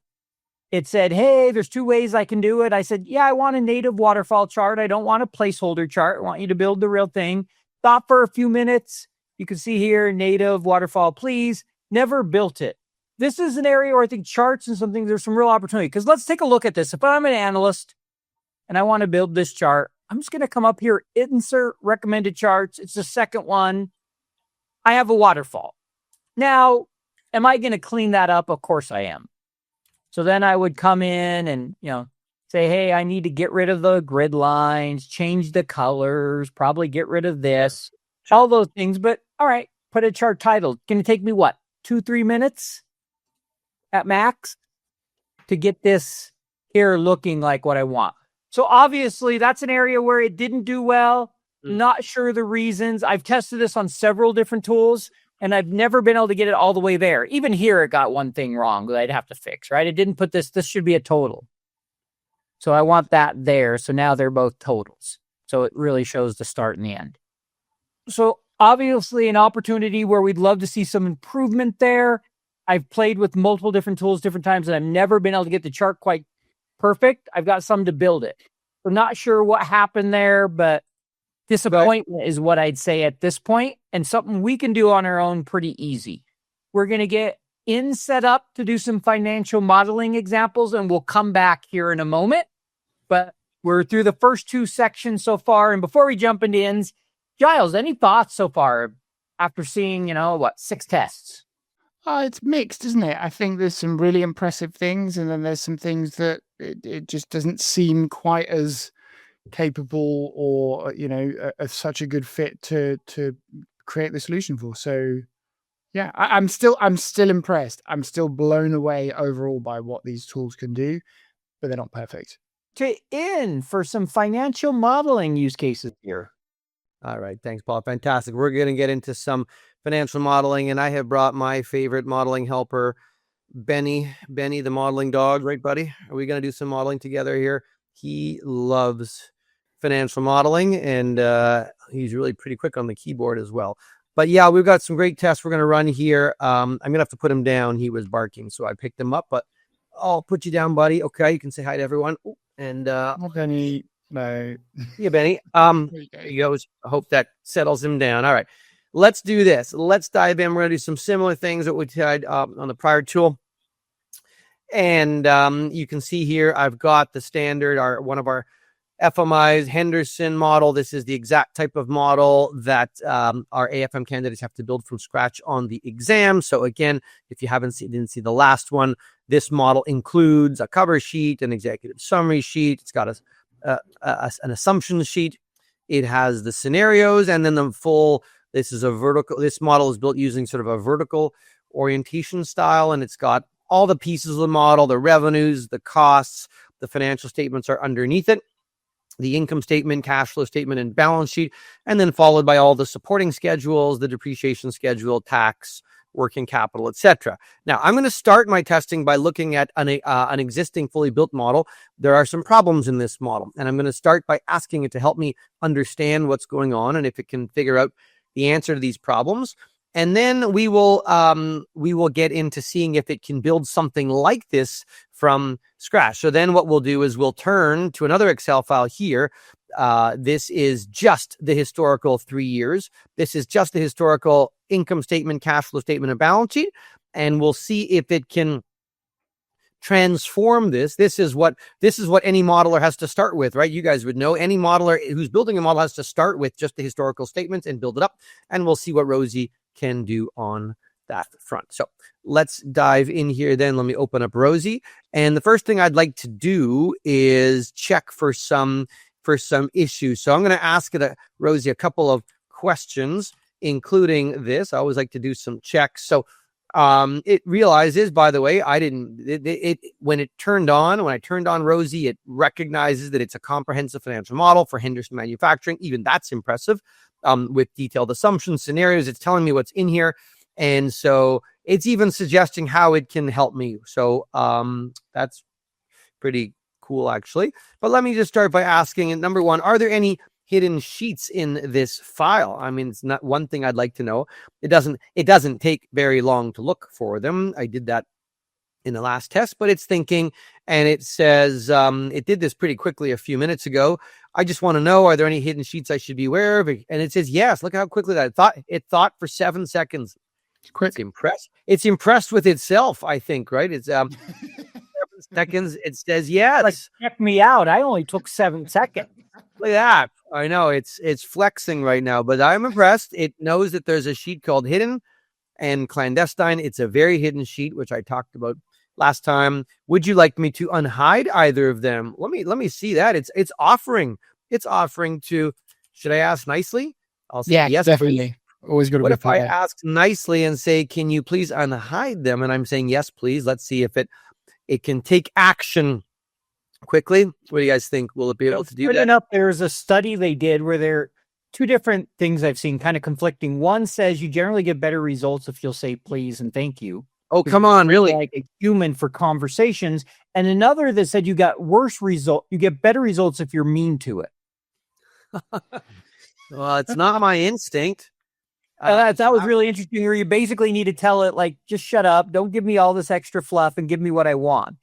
[SPEAKER 2] it said, hey, there's 2 ways I can do it. I said, yeah, I want a native waterfall chart. I don't want a placeholder chart. I want you to build the real thing. Thought for a few minutes. You can see here, native waterfall, please. Never built it. This is an area where I think charts and something, there's some real opportunity. Because let's take a look at this. If I'm an analyst and I want to build this chart, I'm just going to come up here, insert recommended charts. It's the second one. I have a waterfall. Now, am I going to clean that up? Of course I am. So then I would come in and, say, hey, I need to get rid of the grid lines, change the colors, probably get rid of this, all those things. But all right, put a chart title. Going to take me what, 2-3 minutes at max to get this here looking like what I want. So obviously that's an area where it didn't do well. Not sure the reasons. I've tested this on several different tools and I've never been able to get it all the way there. Even here, it got one thing wrong that I'd have to fix, right? It didn't put this should be a total. So I want that there. So now they're both totals. So it really shows the start and the end. So obviously an opportunity where we'd love to see some improvement there. I've played with multiple different tools different times and I've never been able to get the chart quite perfect. I've got some to build it. We're not sure what happened there, but disappointment is what I'd say at this point, and something we can do on our own pretty easy. We're going to get set up to do some financial modeling examples, and we'll come back here in a moment. But we're through the first 2 sections so far. And before we jump into ins, Giles, any thoughts so far after seeing, 6 tests?
[SPEAKER 3] It's mixed, isn't it? I think there's some really impressive things, and then there's some things that it just doesn't seem quite as capable or such a good fit to create the solution for. So yeah, I'm still impressed. I'm still blown away overall by what these tools can do, but they're not perfect.
[SPEAKER 2] To in for some financial modeling use cases here.
[SPEAKER 4] All right, thanks, Paul. Fantastic. We're going to get into some financial modeling, and I have brought my favorite modeling helper, Benny, the modeling dog. Right, buddy? Are we going to do some modeling together here? He loves financial modeling, and he's really pretty quick on the keyboard as well. But yeah, we've got some great tests we're going to run here. I'm going to have to put him down. He was barking, so I picked him up, but I'll put you down, buddy. Okay, you can say hi to everyone. Ooh, and
[SPEAKER 3] Benny, no.
[SPEAKER 4] Yeah, Benny. There he goes. I hope that settles him down. All right, let's do this. Let's dive in. We're going to do some similar things that we tried on the prior tool. And you can see here, I've got the standard, one of our FMI's Henderson model. This is the exact type of model that our AFM candidates have to build from scratch on the exam. So again, if you didn't see the last one, this model includes a cover sheet, an executive summary sheet. It's got an assumption sheet. It has the scenarios, and then the full. This model is built using sort of a vertical orientation style, and it's got all the pieces of the model, the revenues, the costs, the financial statements are underneath it, the income statement, cash flow statement, and balance sheet, and then followed by all the supporting schedules, the depreciation schedule, tax, working capital, etc. Now, I'm going to start my testing by looking at an existing fully built model. There are some problems in this model, and I'm going to start by asking it to help me understand what's going on and if it can figure out the answer to these problems. And then we will get into seeing if it can build something like this from scratch. So then what we'll do is we'll turn to another Excel file here. This is just the historical 3 years. This is just the historical income statement, cash flow statement, and balance sheet. And we'll see if it can transform this. This is what any modeler has to start with, right? You guys would know any modeler who's building a model has to start with just the historical statements and build it up. And we'll see what Rosie can do on that front. So let's dive in here then. Let me open up Rosie. And the first thing I'd like to do is check for some issues. So I'm going to ask Rosie a couple of questions, including this. I always like to do some checks. So it realizes, by the way, when I turned on Rosie, it recognizes that it's a comprehensive financial model for Henderson Manufacturing. Even that's impressive. With detailed assumptions, scenarios, it's telling me what's in here. And so it's even suggesting how it can help me. So that's pretty cool, actually. But let me just start by asking, number one, are there any hidden sheets in this file? I mean, it's not one thing I'd like to know. It doesn't take very long to look for them. I did that in the last test, but it's thinking, and it says, it did this pretty quickly a few minutes ago. I just want to know, are there any hidden sheets I should be aware of? And it says, yes. Look how quickly that it thought for 7 seconds.
[SPEAKER 3] Quick.
[SPEAKER 4] It's impressed. It's impressed with itself, I think, right? It's 7 seconds. It says yes.
[SPEAKER 2] Like, check me out. I only took 7 seconds.
[SPEAKER 4] Look at that. I know it's flexing right now, but I'm impressed. It knows that there's a sheet called hidden and clandestine. It's a very hidden sheet, which I talked about last time. Would you like me to unhide either of them? Let me see that. It's offering to, should I ask nicely? I'll say yes,
[SPEAKER 3] definitely.
[SPEAKER 4] please.
[SPEAKER 3] Always got to
[SPEAKER 4] What
[SPEAKER 3] be
[SPEAKER 4] if I
[SPEAKER 3] fair.
[SPEAKER 4] ask nicely and say, can you please unhide them? And I'm saying yes, please. Let's see if it can take action quickly. What do you guys think? Will it be able to do that?
[SPEAKER 2] Up, there's a study they did where there are 2 different things I've seen kind of conflicting. One says you generally get better results if you'll say please and thank you.
[SPEAKER 4] Oh, come on, really?
[SPEAKER 2] Like a human for conversations. And another that said you get better results if you're mean to it.
[SPEAKER 4] Well, it's not my instinct.
[SPEAKER 2] That was really interesting. Where you basically need to tell it, like, just shut up. Don't give me all this extra fluff and give me what I want.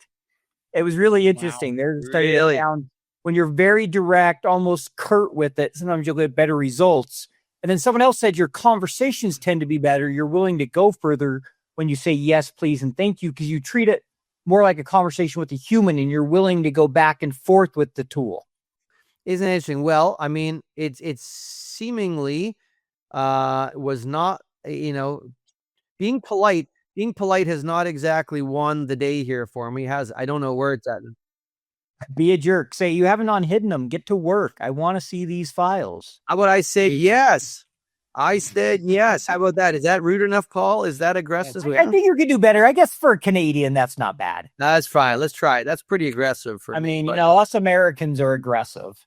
[SPEAKER 2] It was really interesting.
[SPEAKER 4] Wow.
[SPEAKER 2] They're starting to down when you're very direct, almost curt with it. Sometimes you'll get better results. And then someone else said your conversations tend to be better. You're willing to go further when you say yes, please, and thank you, because you treat it more like a conversation with a human and you're willing to go back and forth with the tool.
[SPEAKER 4] Isn't it interesting? Well, I mean, it's seemingly was not, being polite has not exactly won the day here for me. I don't know where it's at.
[SPEAKER 2] Be a jerk. Say, you haven't unhidden them. Get to work. I want to see these files.
[SPEAKER 4] How about I say yes? I said yes. How about that? Is that rude enough, Paul? Is that aggressive?
[SPEAKER 2] I think you could do better. I guess for a Canadian, that's not bad.
[SPEAKER 4] That's fine. Let's try it. That's pretty aggressive for me.
[SPEAKER 2] But us Americans are aggressive.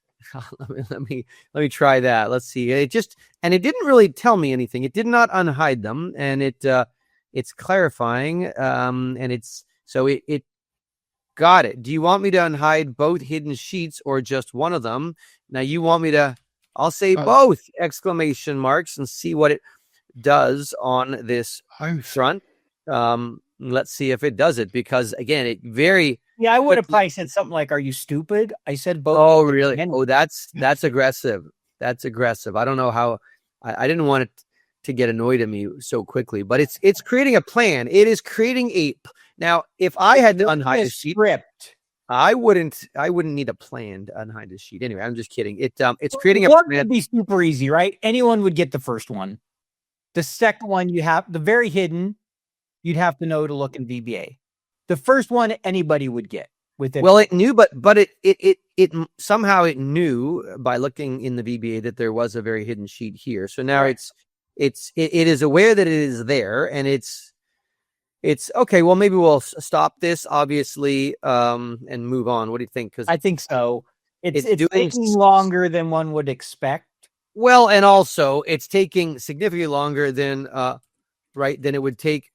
[SPEAKER 4] let me try that. Let's see. It didn't really tell me anything. It did not unhide them, and it's clarifying. And it got it. Do you want me to unhide both hidden sheets or just one of them? Now you want me to, I'll say both exclamation marks and see what it does on this front. Let's see if it does it, because again,
[SPEAKER 2] I would have probably said something like, are you stupid? I said both.
[SPEAKER 4] Oh, really? Oh, that's aggressive. That's aggressive. I don't know how, I didn't want it to get annoyed at me so quickly, but it's creating a plan. It is creating now, if I had to unhide a sheet, I wouldn't need a plan to unhide the sheet. Anyway, I'm just kidding. It's creating a plan.
[SPEAKER 2] Would be super easy, right? Anyone would get the first one. The second one, you have the very hidden. You'd have to know to look in VBA. The first one, anybody would get with it.
[SPEAKER 4] Well, it knew, but it somehow it knew by looking in the VBA that there was a very hidden sheet here. So now it is aware that it is there, and it's okay. Well, maybe we'll stop this, obviously, and move on. What do you think? Because
[SPEAKER 2] I think so. It's taking longer than one would expect.
[SPEAKER 4] Well, and also it's taking significantly longer than than it would take.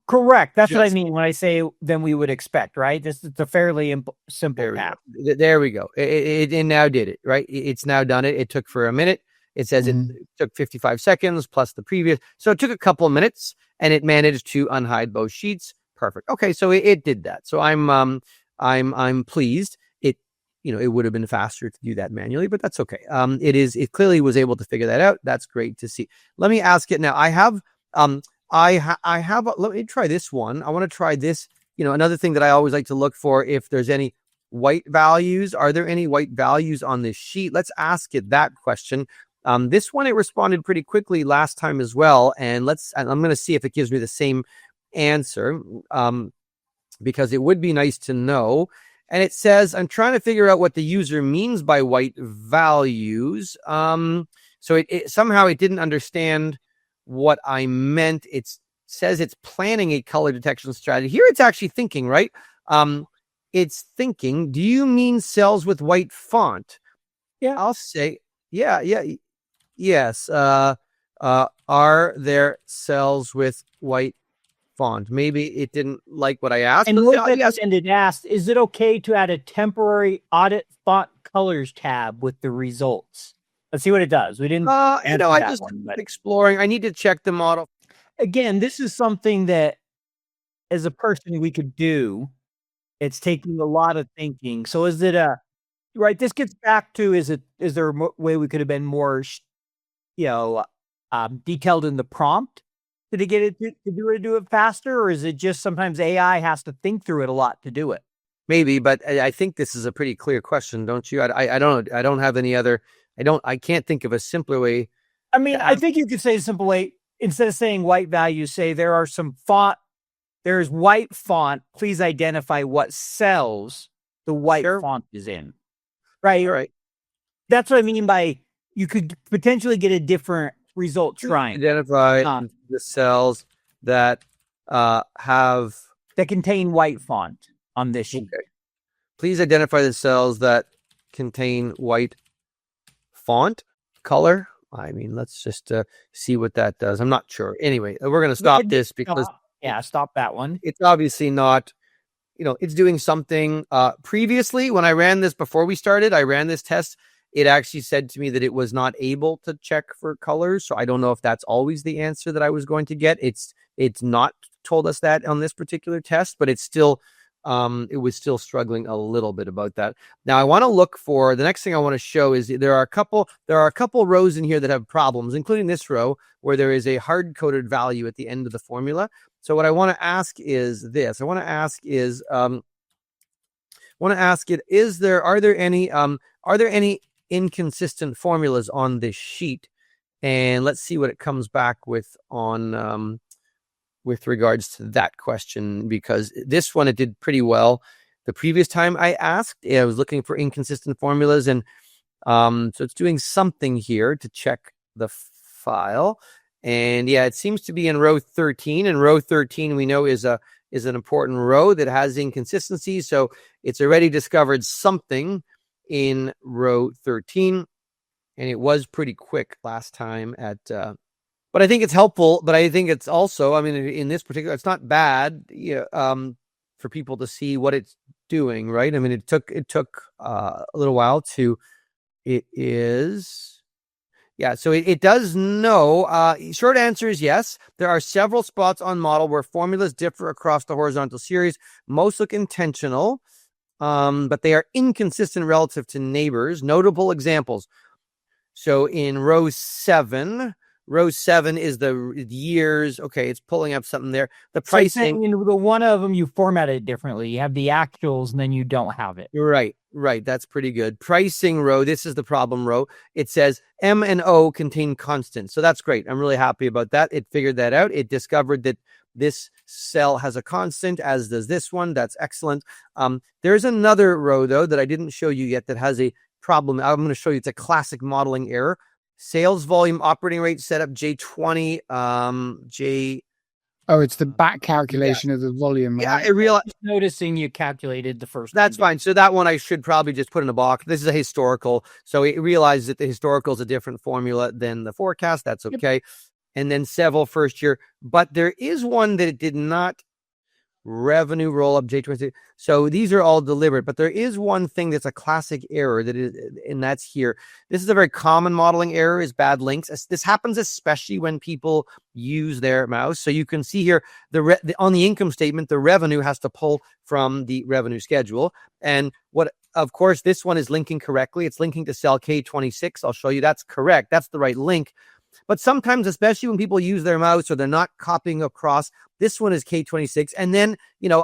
[SPEAKER 2] Correct. That's what I mean when I say than we would expect, right? This is a fairly simple path.
[SPEAKER 4] There we go. It now did it, right? It's now done it. It took for a minute. It says it took 55 seconds plus the previous. So it took a couple of minutes, and it managed to unhide both sheets. Perfect. Okay, so it did that. So I'm pleased. It would have been faster to do that manually, but that's okay. It clearly was able to figure that out. That's great to see. Let me ask it now. I have let me try this one. I want to try this. Another thing that I always like to look for, if there's any white values. Are there any white values on this sheet? Let's ask it that question. This one, it responded pretty quickly last time as well. And I'm going to see if it gives me the same answer, because it would be nice to know. And it says, I'm trying to figure out what the user means by white values. So it somehow it didn't understand what I meant. It says it's planning a color detection strategy. Here it's actually thinking, right? It's thinking, do you mean cells with white font?
[SPEAKER 2] Yeah.
[SPEAKER 4] I'll say, yes. Are there cells with white font? Maybe it didn't like what I asked.
[SPEAKER 2] And it asked, is it okay to add a temporary audit font colors tab with the results? Let's see what it does. We didn't.
[SPEAKER 4] I just exploring. I need to check the model.
[SPEAKER 2] Again, this is something that as a person we could do. It's taking a lot of thinking. So is it right? This gets back to, is there a way we could have been more, detailed in the prompt to get it to do it faster? Or is it just sometimes AI has to think through it a lot to do it?
[SPEAKER 4] Maybe, but I think this is a pretty clear question, don't you? I don't know. I don't have any other. I can't think of a simpler way.
[SPEAKER 2] I mean, I think you could say a simple way, instead of saying white values, say there's white font. Please identify what cells the white font is in. Right.
[SPEAKER 4] All right.
[SPEAKER 2] That's what I mean by you could potentially get a different result trying.
[SPEAKER 4] Identify the cells that
[SPEAKER 2] contain white font on this sheet.
[SPEAKER 4] Okay. Please identify the cells that contain white font color. I mean, let's just see what that does. I'm not sure. Anyway, we're going to stop this because
[SPEAKER 2] stop that one.
[SPEAKER 4] It's obviously not, it's doing something. Previously, when I ran this before we started, I ran this test. It actually said to me that it was not able to check for colors. So I don't know if that's always the answer that I was going to get. It's not told us that on this particular test, but it's still, it was still struggling a little bit about that. Now I want to look for the next thing I want to show is there are a couple rows in here that have problems, including this row where there is a hard-coded value at the end of the formula. So what I want to ask is this. Are there any inconsistent formulas on this sheet? And let's see what it comes back with on with regards to that question, because this one, it did pretty well. The previous time I asked, I was looking for inconsistent formulas, and so it's doing something here to check the file. And yeah, it seems to be in row 13, and row 13 we know is an important row that has inconsistencies. So it's already discovered something in row 13, and it was pretty quick last time at but I think it's helpful, but I think it's also, I mean, in this particular, it's not bad for people to see what it's doing, right? I mean, it took a little while so it does know. Short answer is yes. There are several spots on model where formulas differ across the horizontal series. Most look intentional, but they are inconsistent relative to neighbors. Notable examples. So in row 7 is the years. Okay, it's pulling up something there. The pricing.
[SPEAKER 2] So the one of them you formatted differently. You have the actuals, and then you don't have it.
[SPEAKER 4] Right. That's pretty good. Pricing row. This is the problem row. It says M and O contain constants. So that's great. I'm really happy about that. It figured that out. It discovered that this cell has a constant, as does this one. That's excellent. There's another row though that I didn't show you yet that has a problem. I'm going to show you. It's a classic modeling error. Sales volume operating rate setup J20
[SPEAKER 3] Oh, it's the back calculation of the volume.
[SPEAKER 4] Yeah,
[SPEAKER 3] right?
[SPEAKER 4] I realized.
[SPEAKER 2] Noticing you calculated the first.
[SPEAKER 4] That's fine. So that one I should probably just put in a box. This is a historical. So it realizes that the historical is a different formula than the forecast. That's okay. Yep. And then several first year. But there is one that it did not. Revenue roll up J20. So these are all deliberate, but there is one thing that's a classic error that is, and that's here. This is a very common modeling error, is bad links. This happens especially when people use their mouse. So you can see here on the income statement, the revenue has to pull from the revenue schedule. And of course, this one is linking correctly. It's linking to cell K26. I'll show you that's correct. That's the right link. But sometimes, especially when people use their mouse or they're not copying across, this one is K26. And then,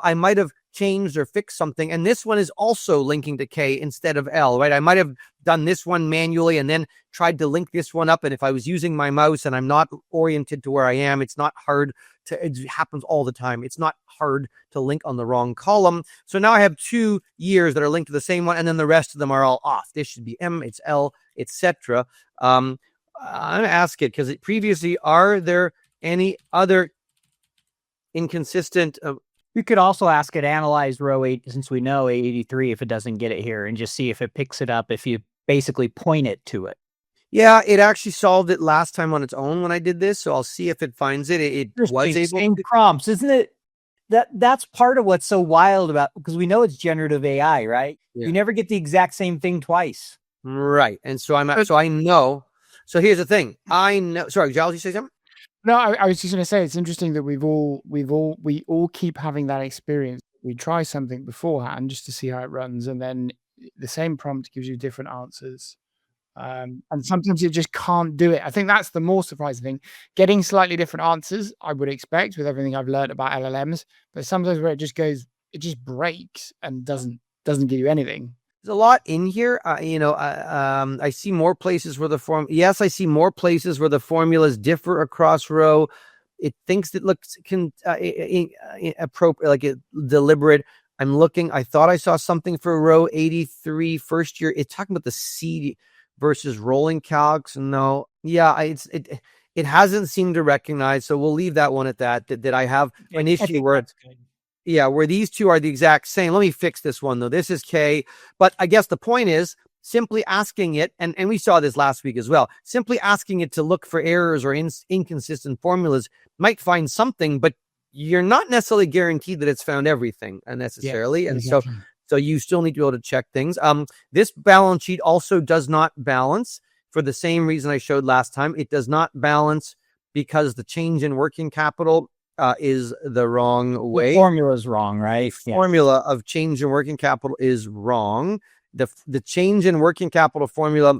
[SPEAKER 4] I might have changed or fixed something. And this one is also linking to K instead of L, right? I might have done this one manually and then tried to link this one up. And if I was using my mouse and I'm not oriented to where I am, it's not hard it happens all the time. It's not hard to link on the wrong column. So now I have 2 years that are linked to the same one. And then the rest of them are all off. This should be M, it's L, etc. I'm going to ask it because previously, are there any other inconsistent?
[SPEAKER 2] We could also ask it analyze row 8, since we know A83 if it doesn't get it here, and just see if it picks it up if you basically point it to it.
[SPEAKER 4] Yeah, it actually solved it last time on its own when I did this, so I'll see if it finds it. It was able
[SPEAKER 2] same prompts, isn't it? That's part of what's so wild about, because we know it's generative AI, right? Yeah. You never get the exact same thing twice.
[SPEAKER 4] Right. And so I know. So here's the thing. I know. Sorry, Giles, you say something?
[SPEAKER 3] No, I was just going to say, it's interesting that we all keep having that experience. We try something beforehand just to see how it runs, and then the same prompt gives you different answers. And sometimes you just can't do it. I think that's the more surprising thing. Getting slightly different answers, I would expect with everything I've learned about LLMs, but sometimes where it just breaks and doesn't give you anything.
[SPEAKER 4] There's a lot in here. I see more places where I see more places where the formulas differ across row. It thinks it looks appropriate, like deliberate. I'm looking. I thought I saw something for row 83 first year. It's talking about the C versus rolling calcs. No, yeah, it hasn't seemed to recognize. So we'll leave that one at that. That I have an issue where it's good. Yeah, where these two are the exact same. Let me fix this one, though. This is K. But I guess the point is simply asking it, and we saw this last week as well, simply asking it to look for errors or inconsistent formulas might find something, but you're not necessarily guaranteed that it's found everything necessarily. Yeah, and exactly. So you still need to be able to check things. This balance sheet also does not balance for the same reason I showed last time. It does not balance because the change in working capital is the wrong way.
[SPEAKER 2] The formula is wrong, right?
[SPEAKER 4] The formula of change in working capital is wrong. The change in working capital formula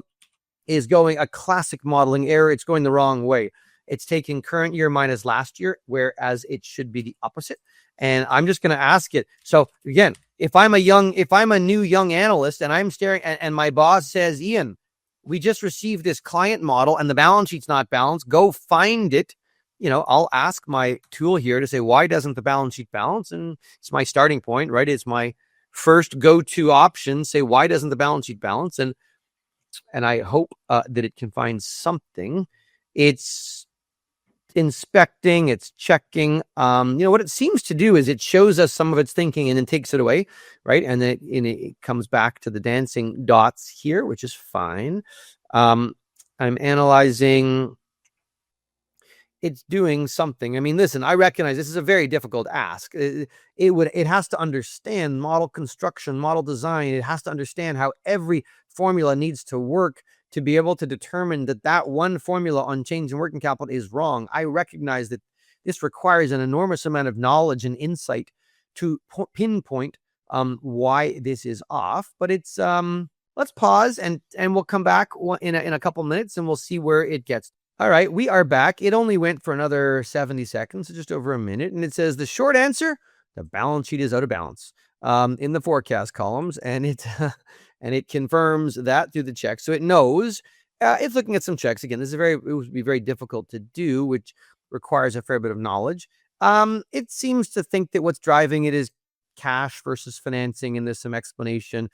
[SPEAKER 4] is going a classic modeling error. It's going the wrong way. It's taking current year minus last year, whereas it should be the opposite. And I'm just going to ask it. So again, if I'm a new young analyst and I'm staring and my boss says, Ian, we just received this client model and the balance sheet's not balanced, go find it. I'll ask my tool here to say, why doesn't the balance sheet balance? And it's my starting point, right? It's my first go-to option. Say, why doesn't the balance sheet balance? And I hope that it can find something. It's inspecting, it's checking. What it seems to do is it shows us some of its thinking and then takes it away, right? And then it comes back to the dancing dots here, which is fine. I'm analyzing. It's doing something. I mean, listen, I recognize this is a very difficult ask. It has to understand model construction, model design. It has to understand how every formula needs to work to be able to determine that one formula on change in working capital is wrong. I recognize that this requires an enormous amount of knowledge and insight to pinpoint why this is off. But it's let's pause and we'll come back in a couple minutes and we'll see where it gets. All right, we are back. It only went for another 70 seconds, so just over a minute. And it says the short answer, the balance sheet is out of balance in the forecast columns. And it confirms that through the check. So it knows it's looking at some checks. Again, it would be very difficult to do, which requires a fair bit of knowledge. It seems to think that what's driving it is cash versus financing. And there's some explanation.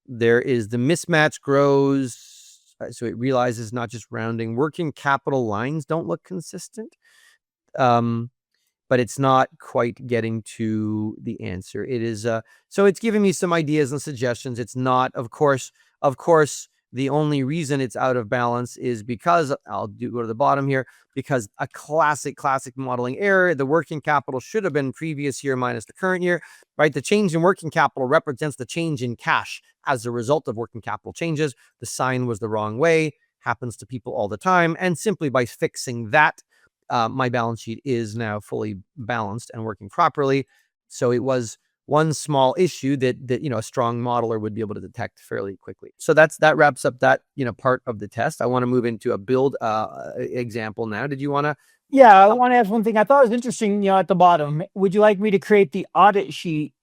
[SPEAKER 4] There is the mismatch grows. So it realizes not just rounding. Working capital lines don't look consistent, but it's not quite getting to the answer. It is so it's giving me some ideas and suggestions. It's not, of course, the only reason it's out of balance is because go to the bottom here, because a classic modeling error. The working capital should have been previous year minus the current year, right? The change in working capital represents the change in cash as a result of working capital changes. The sign was the wrong way, happens to people all the time. And simply by fixing that, my balance sheet is now fully balanced and working properly. So it was one small issue that a strong modeler would be able to detect fairly quickly. So that wraps up that part of the test. I want to move into a build example now. Did you want to?
[SPEAKER 2] Yeah, I want to ask one thing. I thought it was interesting. At the bottom, would you like me to create the audit sheet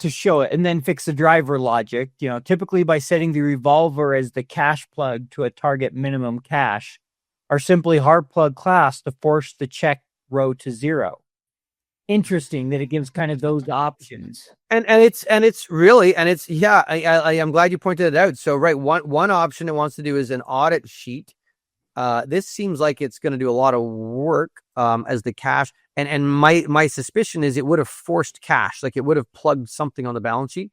[SPEAKER 2] to show it and then fix the driver logic? Typically by setting the revolver as the cash plug to a target minimum cash, or simply hard plug class to force the check row to 0. Interesting that it gives kind of those options.
[SPEAKER 4] I'm glad you pointed it out. So right, one option it wants to do is an audit sheet. This seems like it's going to do a lot of work as the cash. And my suspicion is it would have forced cash, like it would have plugged something on the balance sheet.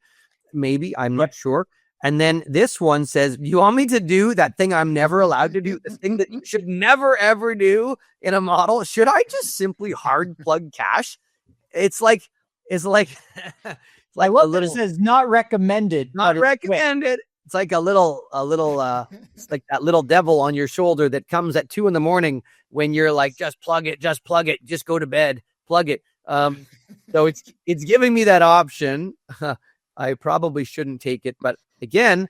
[SPEAKER 4] Maybe, I'm not sure. And then this one says, you want me to do that thing I'm never allowed to do, the thing that you should never, ever do in a model? Should I just simply hard plug cash? It's like
[SPEAKER 2] what this is not recommended.
[SPEAKER 4] Not recommended. it's like it's like that little devil on your shoulder that comes at 2 a.m. when you're like, just plug it, just go to bed, plug it. So it's giving me that option. I probably shouldn't take it, but again,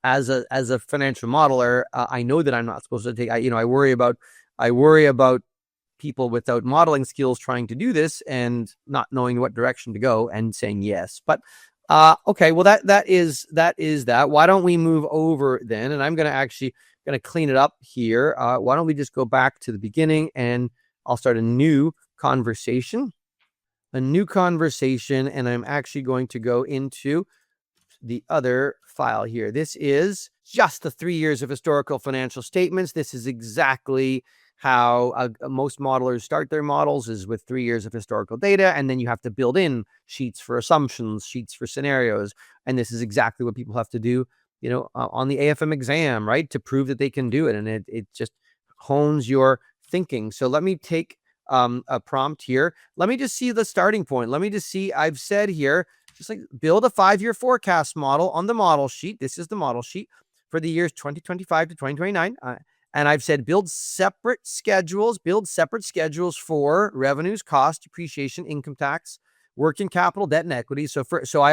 [SPEAKER 4] as a financial modeler, I know that I'm not supposed to take. I worry about people without modeling skills trying to do this and not knowing what direction to go and saying yes. But okay, well that is that. Why don't we move over then? And I'm gonna clean it up here. Why don't we just go back to the beginning and I'll start a new conversation. And I'm actually going to go into the other file here. This is just the 3 years of historical financial statements. This is exactly how most modelers start their models, is with 3 years of historical data, and then you have to build in sheets for assumptions, sheets for scenarios, and this is exactly what people have to do, on the AFM exam, right, to prove that they can do it, and it just hones your thinking. So let me take a prompt here. Let me just see the starting point. Let me just see. I've said here, just like build a 5-year forecast model on the model sheet. This is the model sheet for the years 2025 to 2029. And I've said build separate schedules for revenues, cost, depreciation, income tax, working capital, debt, and equity. So I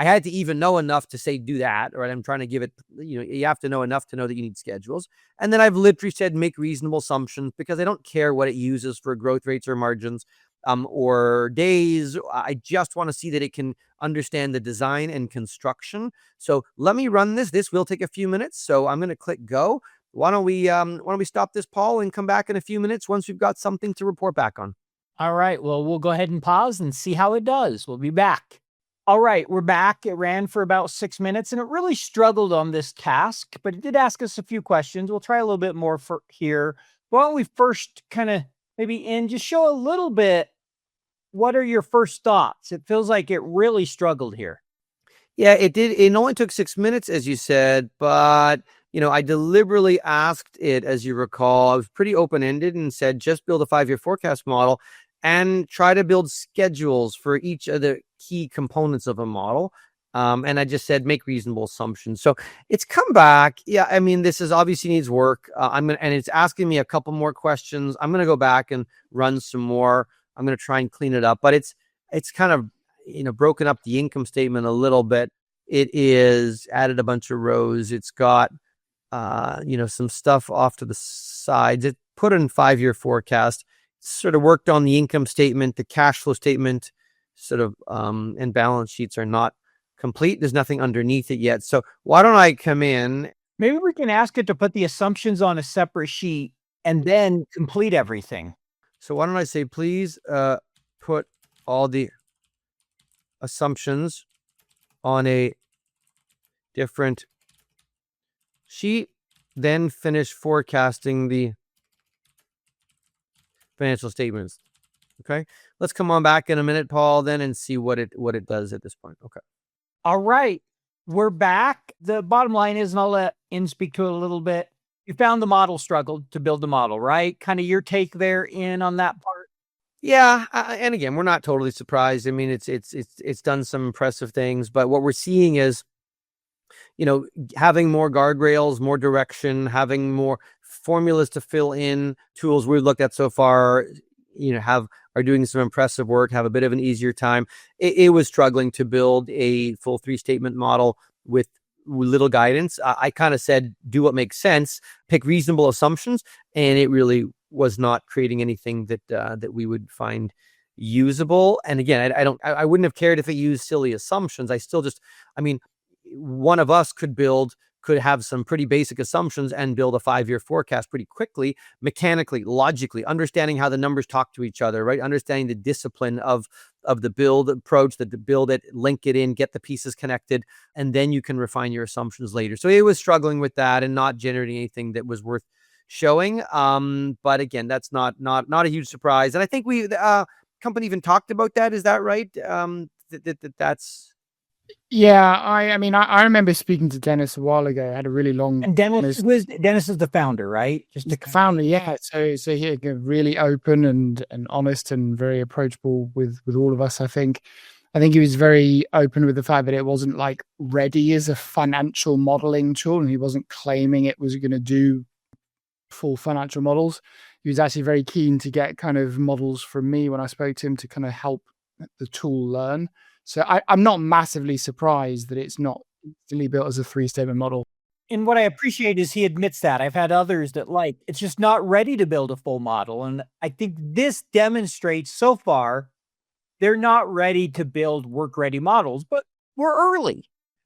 [SPEAKER 4] had to even know enough to say do that, right? I'm trying to give it, you have to know enough to know that you need schedules. And then I've literally said make reasonable assumptions, because I don't care what it uses for growth rates or margins or days. I just want to see that it can understand the design and construction. So let me run this. This will take a few minutes. So I'm going to click go. Why don't we stop this, Paul, and come back in a few minutes once we've got something to report back on?
[SPEAKER 2] All right. Well, we'll go ahead and pause and see how it does. We'll be back. All right, we're back. It ran for about 6 minutes, and it really struggled on this task, but it did ask us a few questions. We'll try a little bit more for here. Why don't we first kind of just show a little bit, what are your first thoughts? It feels like it really struggled here.
[SPEAKER 4] Yeah, it did. It only took 6 minutes, as you said, but I deliberately asked it, as you recall. I was pretty open-ended and said, just build a 5-year forecast model and try to build schedules for each of the key components of a model. And I just said, make reasonable assumptions. So it's come back. Yeah, I mean, this is obviously needs work. And it's asking me a couple more questions. I'm going to go back and run some more. I'm going to try and clean it up, but it's kind of, broken up the income statement a little bit. It is added a bunch of rows. It's got, some stuff off to the sides. It put in 5-year forecast, sort of worked on the income statement, the cash flow statement, sort of, and balance sheets are not complete. There's nothing underneath it yet. So why don't I come in?
[SPEAKER 2] Maybe we can ask it to put the assumptions on a separate sheet and then complete everything.
[SPEAKER 4] So why don't I say, please put all the assumptions on a different sheet, then finish forecasting the financial statements. Okay, let's come on back in a minute, Paul, then, and see what it does at this point. Okay.
[SPEAKER 2] All right, we're back. The bottom line is, and I'll let In speak to it a little bit. You found the model struggled to build the model, right? Kind of your take there, In, on that part.
[SPEAKER 4] Yeah, and again, we're not totally surprised. I mean, it's done some impressive things, but what we're seeing is, having more guardrails, more direction, having more formulas to fill in. Tools we've looked at so far, are doing some impressive work, have a bit of an easier time. It was struggling to build a full 3-statement model with little guidance. I kind of said, do what makes sense, pick reasonable assumptions, and it really was not creating anything that we would find usable. And again, I wouldn't have cared if it used silly assumptions. One of us could have some pretty basic assumptions and build a 5-year forecast pretty quickly, mechanically, logically, understanding how the numbers talk to each other, right? Understanding the discipline of the build approach, that to build it, link it in, get the pieces connected, and then you can refine your assumptions later. So it was struggling with that and not generating anything that was worth showing. But again, that's not a huge surprise. And I think the company even talked about that. Is that right? That's...
[SPEAKER 3] Yeah, I remember speaking to Dennis a while ago. I had a really long...
[SPEAKER 2] And Dennis is the founder, right?
[SPEAKER 3] Just the founder, yeah. So he really open and honest and very approachable with all of us, I think. I think he was very open with the fact that it wasn't like ready as a financial modeling tool, and he wasn't claiming it was going to do full financial models. He was actually very keen to get kind of models from me when I spoke to him to kind of help the tool learn. So I'm not massively surprised that it's not instantly built as a 3-statement model.
[SPEAKER 2] And what I appreciate is he admits that. I've had others that it's just not ready to build a full model. And I think this demonstrates so far they're not ready to build work-ready models, but we're early.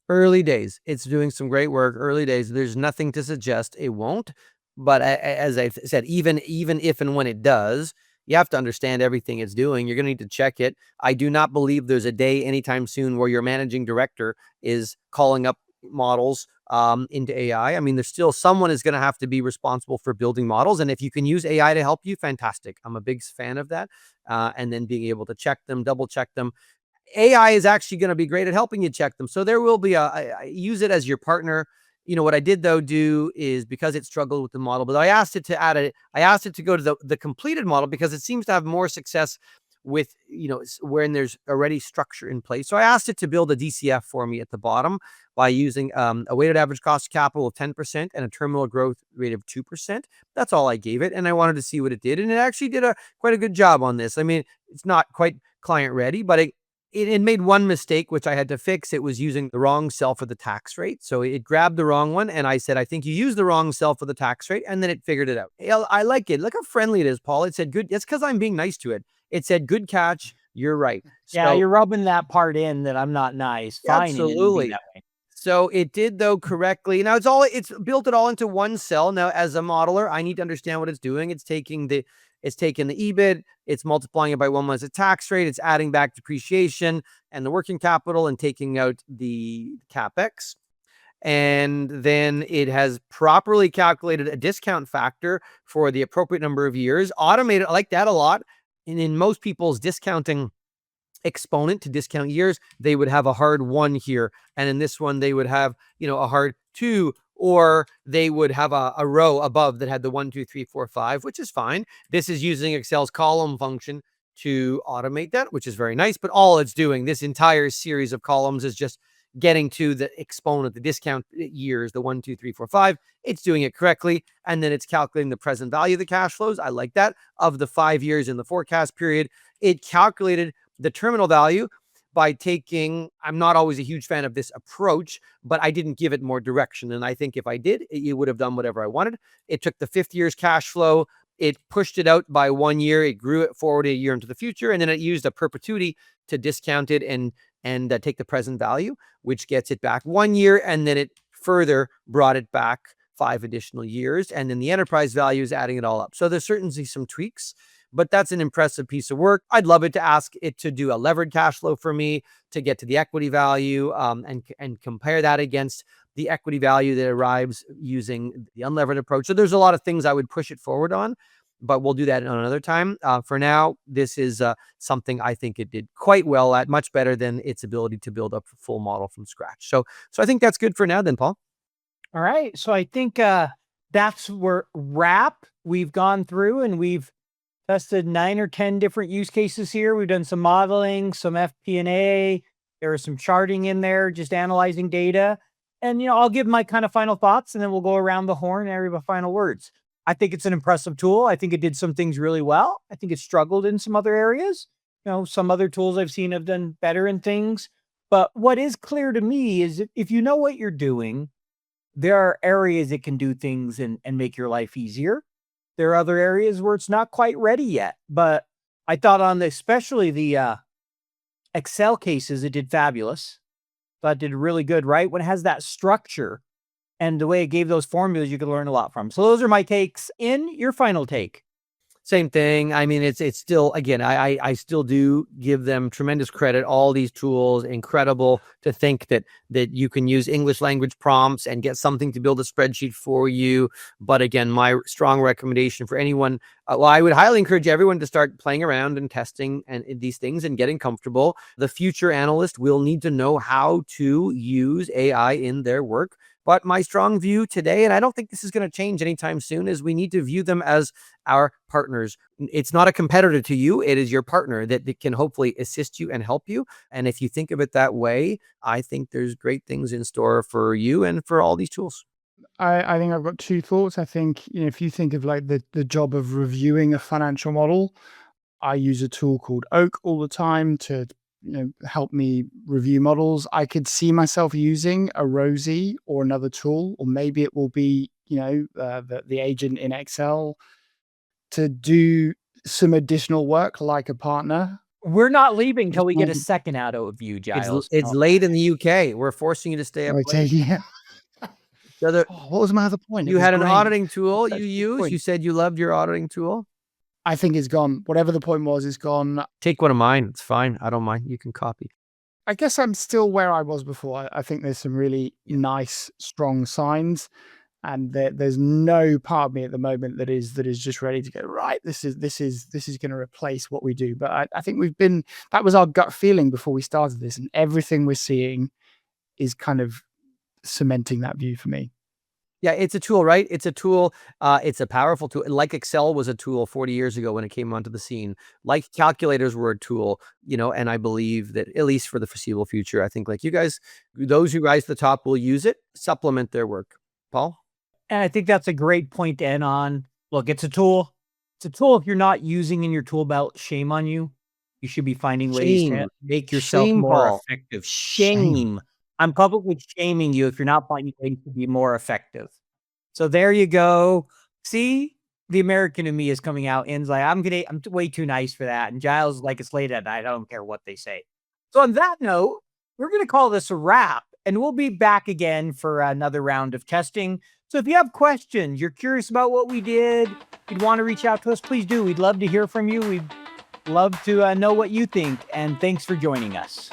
[SPEAKER 4] Early days. It's doing some great work. Early days. There's nothing to suggest it won't. But as I said, even if and when it does, you have to understand everything it's doing. You're going to need to check it. I do not believe there's a day anytime soon where your managing director is calling up models into AI. I mean, there's still someone is going to have to be responsible for building models. And if you can use AI to help you, fantastic. I'm a big fan of that. And then being able to check them, double check them. AI is actually going to be great at helping you check them. So there will be use it as your partner. What I did though do is, because it struggled with the model, but I asked it to go to the completed model because it seems to have more success with, when there's already structure in place. So I asked it to build a DCF for me at the bottom by using a weighted average cost of capital of 10% and a terminal growth rate of 2%. That's all I gave it. And I wanted to see what it did. And it actually did quite a good job on this. I mean, it's not quite client ready, but it made one mistake, which I had to fix. It was using the wrong cell for the tax rate. So it grabbed the wrong one. And I said, I think you used the wrong cell for the tax rate. And then it figured it out. I like it. Look how friendly it is, Paul. It said good. It's because I'm being nice to it. It said, good catch. You're right.
[SPEAKER 2] Yeah, you're rubbing that part in that I'm not nice. Fine.
[SPEAKER 4] Absolutely.
[SPEAKER 2] That way.
[SPEAKER 4] So it did though correctly. Now it's built it all into one cell. Now as a modeler, I need to understand what it's doing. It's taking the EBIT, it's multiplying it by 1 month's tax rate, it's adding back depreciation and the working capital and taking out the CapEx. And then it has properly calculated a discount factor for the appropriate number of years. Automated, I like that a lot. And in most people's discounting exponent to discount years, they would have a hard 1 here. And in this one, they would have, a hard 2, or they would have a row above that had the 1, 2, 3, 4, 5, which is fine. This is using Excel's column function to automate that, which is very nice. But all it's doing, this entire series of columns, is just getting to the exponent, the discount years, the 1, 2, 3, 4, 5. It's doing it correctly. And then it's calculating the present value of the cash flows. I like that. Of the 5 years in the forecast period, it calculated the terminal value by taking, I'm not always a huge fan of this approach, but I didn't give it more direction. And I think if I did, it would have done whatever I wanted. It took the 5th year's cash flow, it pushed it out by 1 year, it grew it forward a year into the future, and then it used a perpetuity to discount it and take the present value, which gets it back 1 year, and then it further brought it back 5 additional years, and then the enterprise value is adding it all up. So there's certainly some tweaks, but that's an impressive piece of work. I'd love it to ask it to do a levered cash flow for me to get to the equity value and compare that against the equity value that arrives using the unlevered approach. So there's a lot of things I would push it forward on, but we'll do that on another time. For now, this is something I think it did quite well at, much better than its ability to build up a full model from scratch. So I think that's good for now then, Paul.
[SPEAKER 2] All right. So I think that's where wrap. We've gone through and we've tested 9 or 10 different use cases here. We've done some modeling, some FP&A. There was some charting in there, just analyzing data. And, I'll give my kind of final thoughts and then we'll go around the horn and every final words. I think it's an impressive tool. I think it did some things really well. I think it struggled in some other areas. Some other tools I've seen have done better in things. But what is clear to me is if you know what you're doing, there are areas it can do things and make your life easier. There are other areas where it's not quite ready yet. But I thought especially the Excel cases, it did fabulous. Thought it did really good, right? When it has that structure and the way it gave those formulas, you could learn a lot from. So those are my takes. In your final take.
[SPEAKER 4] Same thing. I mean, it's still, again, I still do give them tremendous credit. All these tools, incredible to think that you can use English language prompts and get something to build a spreadsheet for you. But again, my strong recommendation for anyone, I would highly encourage everyone to start playing around and testing and these things and getting comfortable. The future analyst will need to know how to use AI in their work. But my strong view today, and I don't think this is going to change anytime soon, is we need to view them as our partners. It's not a competitor to you. It is your partner that can hopefully assist you and help you. And if you think of it that way, I think there's great things in store for you and for all these tools.
[SPEAKER 3] I think I've got two thoughts. I think, if you think of like the job of reviewing a financial model, I use a tool called Oak all the time to help me review models. I could see myself using a Rosie or another tool, or maybe it will be the agent in Excel to do some additional work like a partner.
[SPEAKER 2] We're not leaving till we get a
[SPEAKER 3] Um,
[SPEAKER 2] second out of you,
[SPEAKER 4] It's
[SPEAKER 2] Giles.
[SPEAKER 4] it's late in the UK. We're forcing you to stay up late.
[SPEAKER 3] yeah.
[SPEAKER 4] The other,
[SPEAKER 3] What was my other point? It
[SPEAKER 4] you
[SPEAKER 3] was
[SPEAKER 4] had an
[SPEAKER 3] great.
[SPEAKER 4] auditing tool
[SPEAKER 3] Such
[SPEAKER 4] you
[SPEAKER 3] a good
[SPEAKER 4] used.
[SPEAKER 3] point.
[SPEAKER 4] You said you loved your auditing tool.
[SPEAKER 3] I think it's gone. Whatever the point was, it's gone.
[SPEAKER 4] Take one of mine. It's fine. I don't mind. You can copy.
[SPEAKER 3] I guess I'm still where I was before. I think there's some really nice, strong signs, and there's no part of me at the moment that is just ready to go, right, this is going to replace what we do. But I think that was our gut feeling before we started this, and everything we're seeing is kind of cementing that view for me.
[SPEAKER 4] Yeah, it's a tool, right? It's a tool. It's a powerful tool. Like Excel was a tool 40 years ago when it came onto the scene. Like calculators were a tool, and I believe that at least for the foreseeable future, I think like you guys, those who rise to the top will use it, supplement their work. Paul?
[SPEAKER 2] And I think that's a great point to end on. Look, it's a tool. It's a tool. If you're not using in your tool belt, shame on you. You should be finding ways to
[SPEAKER 4] Shame.
[SPEAKER 2] make yourself
[SPEAKER 4] Shame,
[SPEAKER 2] more
[SPEAKER 4] Paul.
[SPEAKER 2] effective.
[SPEAKER 3] Shame.
[SPEAKER 2] Shame. I'm publicly shaming you if you're not finding ways to be more effective. So there you go. See, the American in me is coming out. And like, I'm way too nice for that. And Giles is like, it's late at night. I don't care what they say. So on that note, we're going to call this a wrap, and we'll be back again for another round of testing. So if you have questions, you're curious about what we did, you'd want to reach out to us, please do. We'd love to hear from you. We'd love to know what you think. And thanks for joining us.